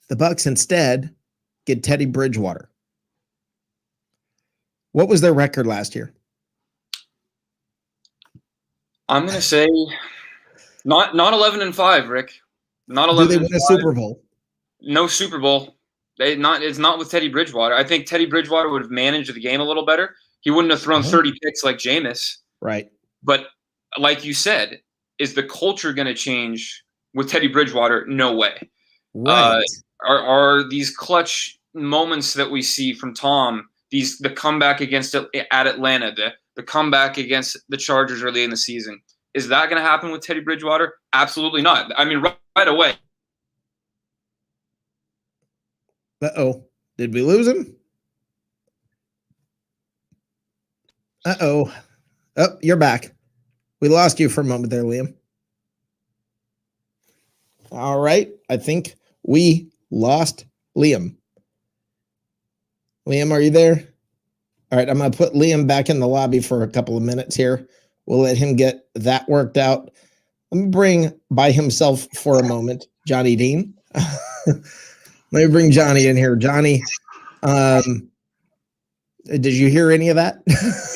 Speaker 1: The Bucs instead get Teddy Bridgewater. What was their record last year?
Speaker 7: I'm going to say not 11-5, Rick. Not 11.
Speaker 1: Do they win a Super Bowl?
Speaker 7: No Super Bowl. It's not with Teddy Bridgewater. I think Teddy Bridgewater would have managed the game a little better. He wouldn't have thrown 30 picks like Jameis.
Speaker 1: Right.
Speaker 7: But like you said, is the culture going to change with Teddy Bridgewater? No way.
Speaker 1: Right.
Speaker 7: Are these clutch moments that we see from Tom, the comeback at Atlanta, the comeback against the Chargers early in the season, is that going to happen with Teddy Bridgewater? Absolutely not. I mean, right away.
Speaker 1: Uh-oh. Did we lose him? Uh-oh. Oh, you're back. We lost you for a moment there, Liam. All right. I think we lost Liam. Liam, are you there? All right. I'm going to put Liam back in the lobby for a couple of minutes here. We'll let him get that worked out. Let me bring by himself for a moment, Johnny Dean. Let me bring Johnny in here. Johnny, did you hear any of that?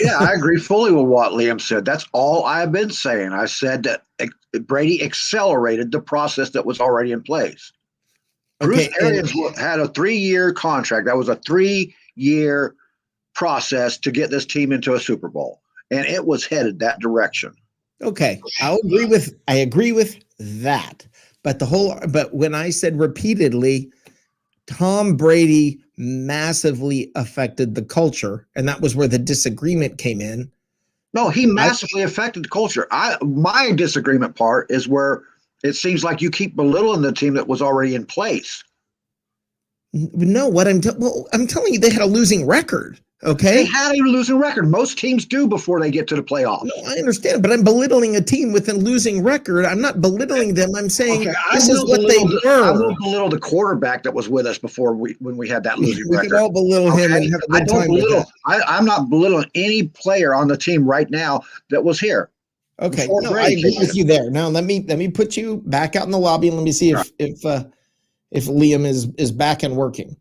Speaker 6: Yeah, I agree fully with what Liam said. That's all I've been saying. I said that Brady accelerated the process that was already in place. Bruce Arians had a 3-year contract. That was a 3-year process to get this team into a Super Bowl, and it was headed that direction.
Speaker 1: Okay, I agree with that. But when I said repeatedly, Tom Brady massively affected the culture, and that was where the disagreement came in.
Speaker 6: No, he massively affected the culture. My disagreement part is where it seems like you keep belittling the team that was already in place.
Speaker 1: No, I'm telling you, they had a losing record. Okay.
Speaker 6: They had a losing record. Most teams do before they get to the playoffs.
Speaker 1: No, I understand, but I'm belittling a team with a losing record. I'm not belittling them. I'm saying this is what they were.
Speaker 6: I will belittle the quarterback that was with us before when we had that losing
Speaker 1: We
Speaker 6: record.
Speaker 1: can all belittle him and have a good time with that.
Speaker 6: I'm not belittling any player on the team right now that was here.
Speaker 1: Okay, no, I agree with you there. Now let me put you back out in the lobby and let me see if Liam is back and working.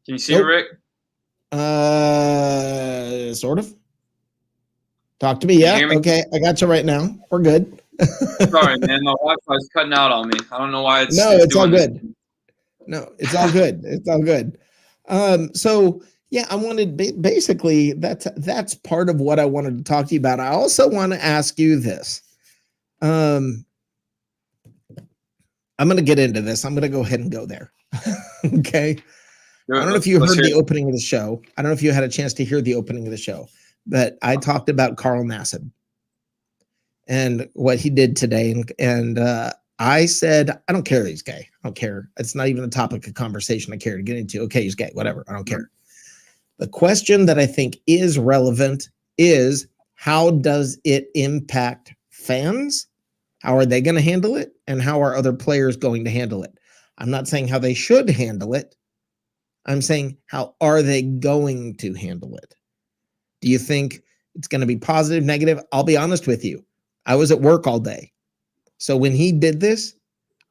Speaker 7: Can you see Rick?
Speaker 1: Sort of. Talk to me. Yeah. Okay. I got you right now. We're good.
Speaker 7: Sorry, man. My Wi-Fi's cutting out on me. I don't know why it's.
Speaker 1: No, it's all good. No, it's all good. It's all good. So yeah, I wanted basically that's part of what I wanted to talk to you about. I also want to ask you this. I'm going to get into this. I'm going to go ahead and go there. Okay. I don't know if you heard the opening of the show. I don't know if you had a chance to hear the opening of the show, but I talked about Carl Nassib and what he did today. And I said, I don't care that he's gay. I don't care. It's not even a topic of conversation I care to get into. Okay, he's gay, whatever. I don't care. The question that I think is relevant is, how does it impact fans? How are they going to handle it? And how are other players going to handle it? I'm not saying how they should handle it. I'm saying, how are they going to handle it? Do you think it's going to be positive, negative? I'll be honest with you. I was at work all day. So when he did this,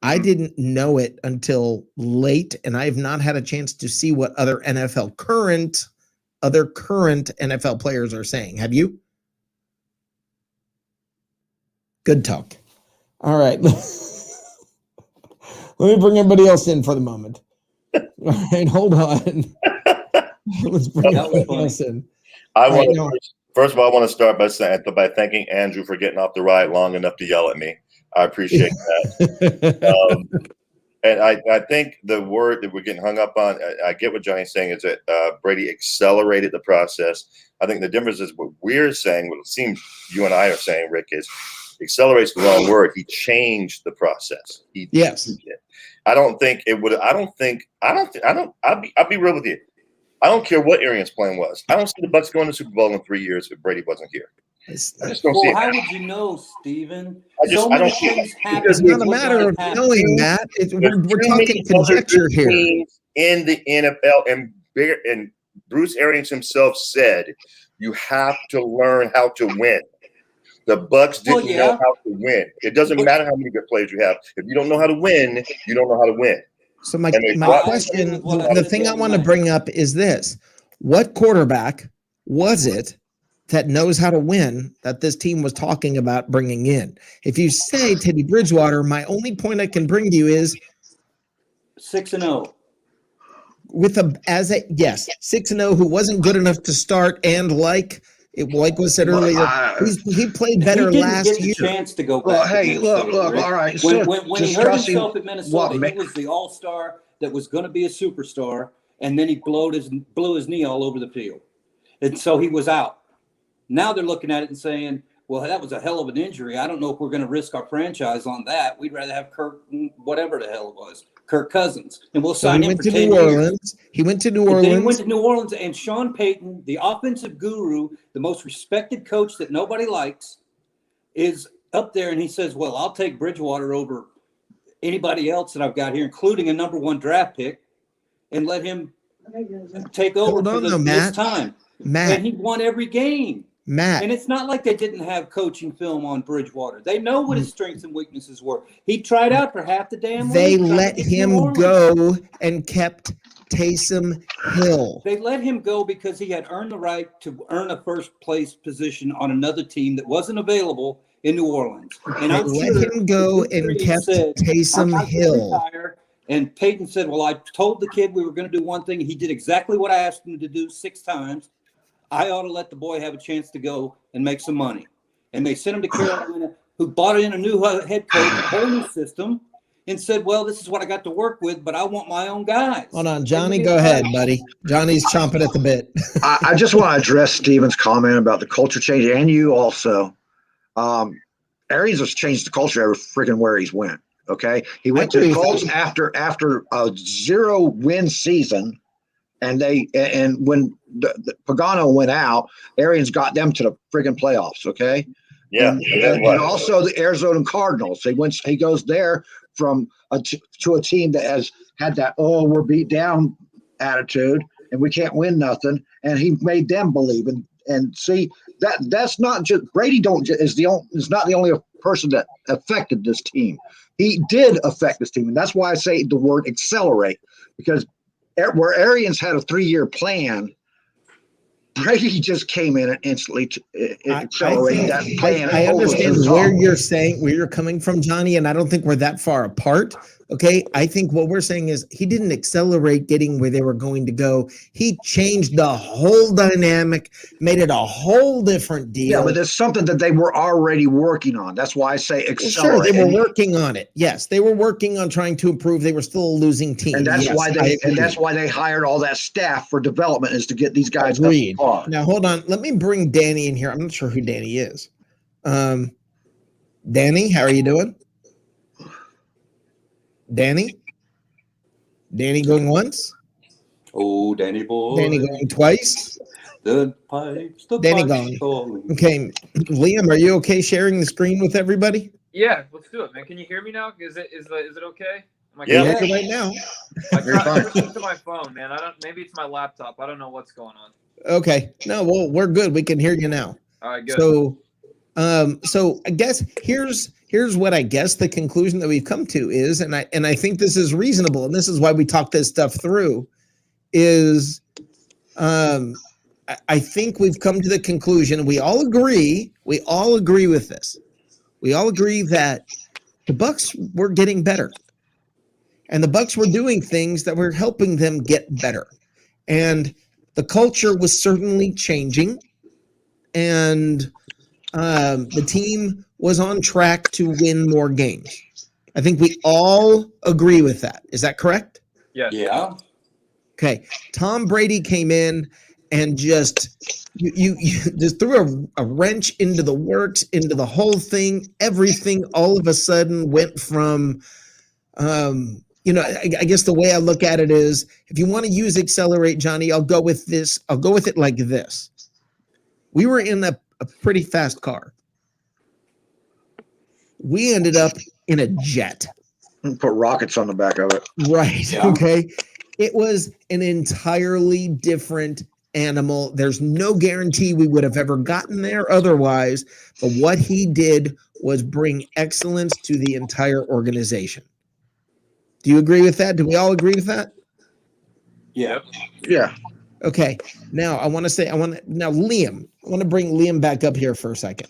Speaker 1: I didn't know it until late, and I have not had a chance to see what other current NFL players are saying. Have you? Good talk. All right. Let me bring everybody else in for the moment. All right, hold on. Let's bring everybody else in.
Speaker 4: First of all, I want to start by thanking Andrew for getting off the ride long enough to yell at me. I appreciate that. And I think the word that we're getting hung up on, I get what Johnny's saying, is that Brady accelerated the process. I think the difference is what we're saying, what it seems you and I are saying, Rick, is accelerates the wrong word. He changed the process.
Speaker 1: Yes.
Speaker 4: I'll be real with you. I don't care what Arians' plan was. I don't see the Bucs going to the Super Bowl in 3 years if Brady wasn't here. I just don't see it.
Speaker 3: How would you know, Steven?
Speaker 4: I don't see it.
Speaker 1: It's not a matter of knowing, Matt. We're talking conjecture here.
Speaker 4: In the NFL, and Bruce Arians himself said, you have to learn how to win. The Bucs didn't know how to win. It doesn't matter how many good players you have. If you don't know how to win, you don't know how to win.
Speaker 1: So my question, the thing I want to bring up is this. What quarterback was it that knows how to win that this team was talking about bringing in? If you say Teddy Bridgewater, my only point I can bring to you is
Speaker 3: 6-0.
Speaker 1: With 6-0, who wasn't good enough to start, and like was said earlier, he played better last year.
Speaker 3: He didn't get the chance to go back.
Speaker 6: Well, hey, look, all right.
Speaker 3: When he hurt himself at Minnesota, he was the all-star that was going to be a superstar, and then he blew his knee all over the field. And so he was out. Now they're looking at it and saying, well, that was a hell of an injury. I don't know if we're going to risk our franchise on that. We'd rather have whatever the hell it was, Kirk Cousins. And we'll sign him for 10 years.
Speaker 1: He went to New Orleans.
Speaker 3: Then he went to New Orleans, and Sean Payton, the offensive guru, the most respected coach that nobody likes, is up there, and he says, well, I'll take Bridgewater over anybody else that I've got here, including a number 1 draft pick, and let him take over this time.
Speaker 1: Matt.
Speaker 3: And he won every game.
Speaker 1: Matt.
Speaker 3: And it's not like they didn't have coaching film on Bridgewater. They know what his strengths and weaknesses were. He tried out for half the damn league.
Speaker 1: They let him go and kept Taysom Hill.
Speaker 3: They let him go because he had earned the right to earn a first-place position on another team that wasn't available in New Orleans. And
Speaker 1: they let him go and kept Taysom Hill.
Speaker 3: And Peyton said, well, I told the kid we were going to do one thing. He did exactly what I asked him to do 6 times. I ought to let the boy have a chance to go and make some money. And they sent him to Carolina, who bought in a new head coach, a whole new system, and said, well, this is what I got to work with, but I want my own guys.
Speaker 1: Hold on, Johnny, go ahead, buddy. Johnny's chomping at the bit.
Speaker 6: I just want to address Steven's comment about the culture change, and you also. Arians has changed the culture every freaking where he's went. Okay, he went to the Colts after a 0-win season. And when the Pagano went out, Arians got them to the friggin' playoffs. Okay.
Speaker 4: Yeah.
Speaker 6: And also the Arizona Cardinals. He goes there from to a team that has had that, oh, we're beat down attitude and we can't win nothing. And he made them believe and see that's not just Brady is not the only person that affected this team. He did affect this team. And that's why I say the word accelerate, because where Arians had a 3-year plan, Brady just came in and instantly accelerated that plan.
Speaker 1: I understand where you're coming from, Johnny, and I don't think we're that far apart. Okay, I think what we're saying is he didn't accelerate getting where they were going to go. He changed the whole dynamic, made it a whole different deal.
Speaker 6: Yeah, but there's something that they were already working on. That's why I say accelerate.
Speaker 1: Well, sure, they were working on it. Yes, they were working on trying to improve. They were still a losing team.
Speaker 6: And that's why they hired all that staff for development, is to get these guys
Speaker 1: Agreed.
Speaker 6: up.
Speaker 1: Now hold on. Let me bring Danny in here. I'm not sure who Danny is. Danny, how are you doing? Danny going once.
Speaker 3: Oh, Danny boy.
Speaker 1: Danny going twice.
Speaker 3: The pipes.
Speaker 1: Danny going. Okay, Liam, are you okay sharing the screen with everybody?
Speaker 8: Yeah, let's do it, man. Can you hear me now? Is it okay?
Speaker 1: Yeah, right now.
Speaker 8: I tried to to my phone, man. Maybe it's my laptop. I don't know what's going on.
Speaker 1: Okay. No, well, we're good. We can hear you now.
Speaker 8: All right, good.
Speaker 1: So I guess here's what I guess the conclusion that we've come to is, and I think this is reasonable, and this is why we talk this stuff through, is I think we've come to the conclusion, we all agree with this. We all agree that the Bucs were getting better. And the Bucs were doing things that were helping them get better. And the culture was certainly changing. And the team was on track to win more games. I think we all agree with that. Is that correct?
Speaker 8: Yes.
Speaker 3: Yeah.
Speaker 1: Okay. Tom Brady came in and just you just threw a wrench into the works, into the whole thing. Everything all of a sudden went from I guess the way I look at it is, if you want to use accelerate, Johnny, I'll go with this. I'll go with it like this. We were in a pretty fast car. We ended up in a jet.
Speaker 6: Put rockets on the back of it.
Speaker 1: Right.
Speaker 3: Yeah.
Speaker 1: Okay. It was an entirely different animal. There's no guarantee we would have ever gotten there otherwise. But what he did was bring excellence to the entire organization. Do you agree with that? Do we all agree with that?
Speaker 3: Yeah.
Speaker 6: Yeah.
Speaker 1: Okay. Now Liam. I want to bring Liam back up here for a second.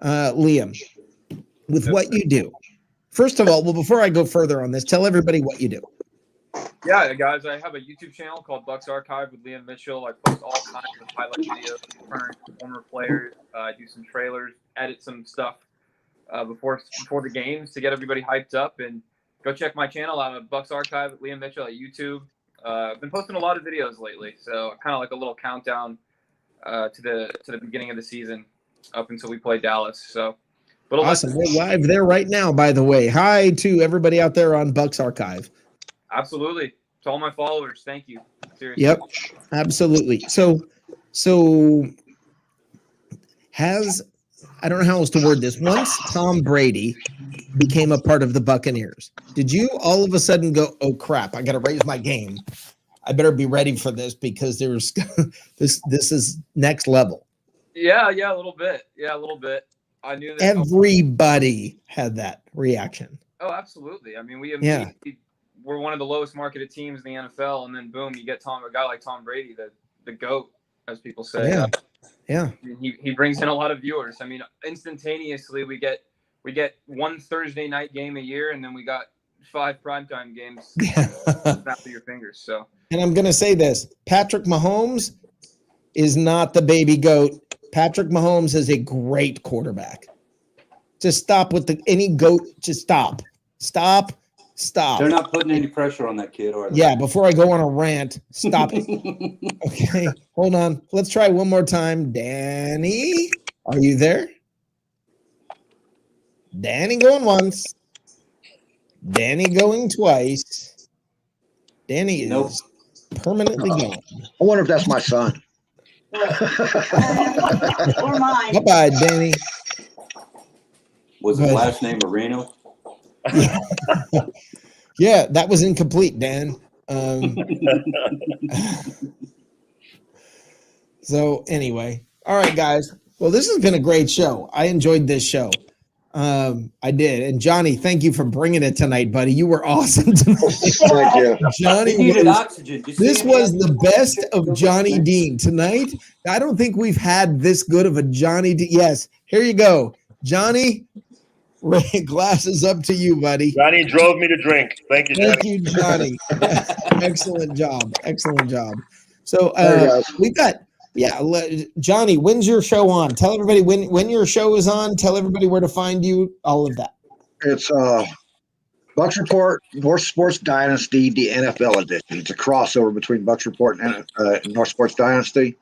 Speaker 1: Liam, with what you do. First of all, before I go further on this, tell everybody what you do.
Speaker 8: Yeah, guys, I have a YouTube channel called Bucs Archive with Liam Mitchell. I post all kinds of highlight videos of current, former players. I do some trailers, edit some stuff before the games to get everybody hyped up. And go check my channel out at Bucs Archive with Liam Mitchell at YouTube. I've been posting a lot of videos lately, so kind of like a little countdown to the beginning of the season up until we play Dallas. So, but
Speaker 1: awesome. We're live there right now, by the way. Hi to everybody out there on Bucs Archive.
Speaker 8: Absolutely. To all my followers, thank you. Seriously.
Speaker 1: Yep, absolutely. So I don't know how else to word this. Once Tom Brady became a part of the Buccaneers, did you all of a sudden go, oh crap, I got to raise my game. I better be ready for this because there's this is next level.
Speaker 8: Yeah, a little bit. Yeah, a little bit. I knew that
Speaker 1: everybody had that reaction.
Speaker 8: Oh, absolutely. I mean, we're one of the lowest marketed teams in the NFL, and then boom, you get a guy like Tom Brady, the GOAT, as people say.
Speaker 1: Yeah.
Speaker 8: He brings in a lot of viewers. I mean, instantaneously we get one Thursday night game a year, and then we got 5 primetime games. Snap through your fingers. So.
Speaker 1: And I'm gonna say this: Patrick Mahomes is not the baby goat. Patrick Mahomes is a great quarterback. Just stop with any goat. Just stop. They're
Speaker 3: not putting any pressure on that kid, are they?
Speaker 1: Yeah, before I go on a rant, stop it. Okay, hold on. Let's try one more time. Danny, are you there? Danny going once. Danny going twice. Danny is permanently gone.
Speaker 6: I wonder if that's my son.
Speaker 9: Or mine.
Speaker 1: Bye-bye, Danny.
Speaker 3: Was his last name Marino?
Speaker 1: Yeah. Yeah, that was incomplete, Dan. So anyway, all right, guys. Well, this has been a great show. I enjoyed this show. I did. And Johnny, thank you for bringing it tonight, buddy. You were awesome tonight.
Speaker 6: Thank you.
Speaker 1: Johnny,
Speaker 3: He needed oxygen.
Speaker 1: this was the best of Johnny Dean tonight. I don't think we've had this good of a Johnny Dean. Yes, here you go, Johnny. Glasses up to you, buddy.
Speaker 4: Johnny drove me to drink. Thank you, Johnny.
Speaker 1: Thank you, Johnny. Excellent job. Excellent job. So we've got, Johnny, when's your show on? Tell everybody when your show is on. Tell everybody where to find you, all of that.
Speaker 6: It's Bucs Report, North Sports Dynasty, the NFL edition. It's a crossover between Bucs Report and North Sports Dynasty.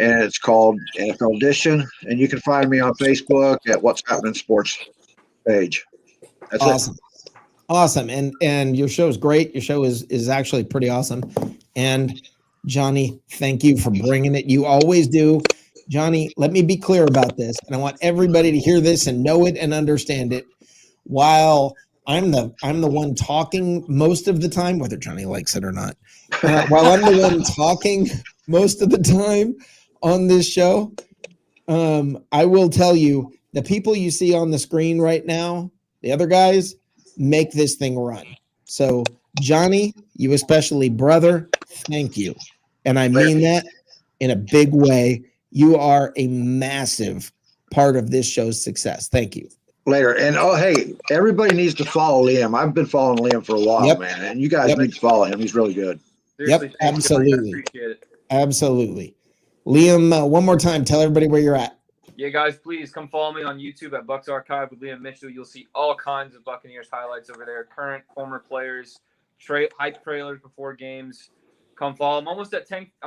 Speaker 6: And it's called NFL Edition. And you can find me on Facebook at What's Happening Sports page. That's
Speaker 1: awesome. Awesome. And your show is great. Your show is actually pretty awesome. And Johnny, thank you for bringing it. You always do. Johnny, let me be clear about this. And I want everybody to hear this and know it and understand it. While I'm the one talking most of the time, whether Johnny likes it or not, while I'm the one talking most of the time on this show, I will tell you, the people you see on the screen right now, the other guys, make this thing run. So, Johnny, you especially, brother, thank you. And I mean that in a big way. You are a massive part of this show's success. Thank you.
Speaker 6: Later. And hey, everybody needs to follow Liam. I've been following Liam for a while, man. And you guys need to follow him. He's really good.
Speaker 8: Seriously,
Speaker 1: absolutely.
Speaker 8: Appreciate it.
Speaker 1: Absolutely. Liam, one more time, tell everybody where you're at.
Speaker 8: Yeah, guys, please come follow me on YouTube at Bucs Archive with Liam Mitchell. You'll see all kinds of Buccaneers highlights over there, current, former players, hype trailers before games. Come follow. I'm almost at 10K,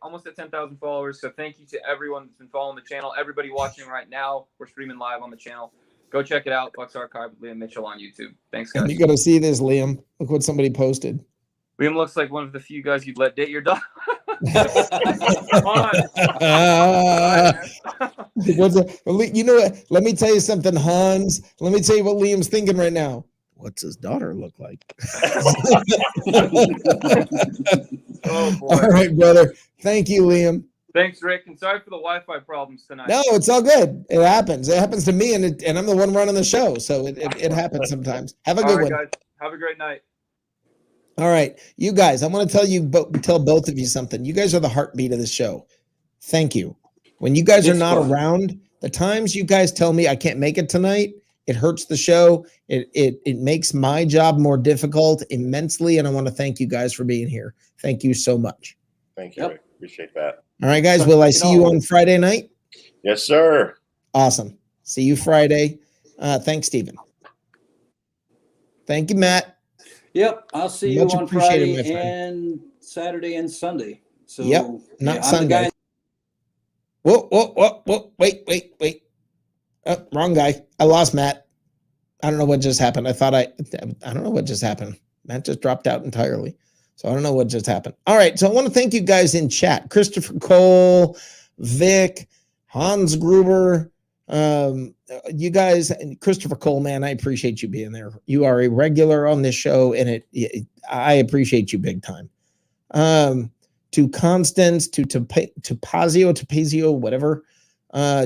Speaker 8: almost at 10,000 followers. So thank you to everyone that's been following the channel. Everybody watching right now, we're streaming live on the channel. Go check it out, Bucs Archive with Liam Mitchell on YouTube. Thanks, guys.
Speaker 1: You got to see this, Liam. Look what somebody posted.
Speaker 8: Liam looks like one of the few guys you'd let date your dog.
Speaker 1: You know what? Let me tell you something, Hans. Let me tell you what Liam's thinking right now. What's his daughter look like?
Speaker 8: Oh, boy.
Speaker 1: All right, brother. Thank you, Liam.
Speaker 8: Thanks, Rick. And sorry for the Wi-Fi problems tonight.
Speaker 1: No, it's all good. It happens. It happens to me, and I'm the one running the show, so it happens sometimes. Have a good one.
Speaker 8: Guys. Have a great night.
Speaker 1: All right, you guys, I want to tell both of you something. You guys are the heartbeat of the show. Thank you. When you guys are not around, the times you guys tell me I can't make it tonight, it hurts the show. It makes my job more difficult immensely, and I want to thank you guys for being here. Thank you so much.
Speaker 4: Thank you. Rick. Appreciate that.
Speaker 1: All right, guys, will I see you on Friday night?
Speaker 4: Yes, sir.
Speaker 1: Awesome. See you Friday. Thanks, Stephen. Thank you, Matt.
Speaker 3: Yep, I'll see you on Friday and Saturday and Sunday. So
Speaker 1: not Sunday. Whoa, wait. Oh, wrong guy. I lost Matt. I don't know what just happened. I don't know what just happened. Matt just dropped out entirely. So I don't know what just happened. All right, so I want to thank you guys in chat. Christopher Cole, Vic, Hans Gruber, you guys, Christopher Cole, man, I appreciate you being there. You are a regular on this show, and I appreciate you big time. To Constance, to Tapazio, whatever.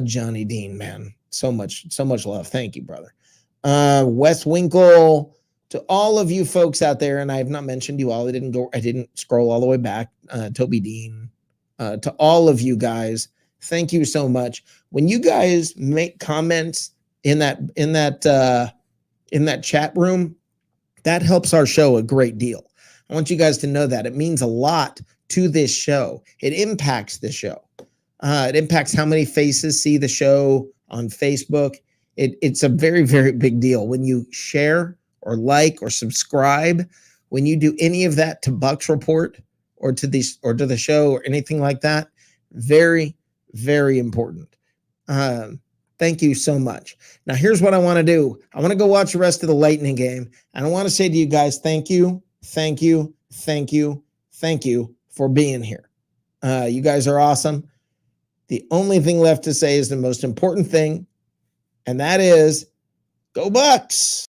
Speaker 1: Johnny Dean, man, so much love. Thank you, brother. Wes Winkle, to all of you folks out there, and I have not mentioned you all. I didn't scroll all the way back. Toby Dean, to all of you guys. Thank you so much. When you guys make comments in that chat room, that helps our show a great deal. I want you guys to know that. It means a lot to this show. It impacts the show. It impacts how many faces see the show on Facebook. It's a very, very big deal. When you share or like or subscribe, when you do any of that to Bucs Report or to the show or anything like that, very, very important. Thank you so much. Now, here's what I want to do. I want to go watch the rest of the Lightning game. And I want to say to you guys, thank you, thank you, thank you, thank you for being here. You guys are awesome. The only thing left to say is the most important thing, and that is go Bucs.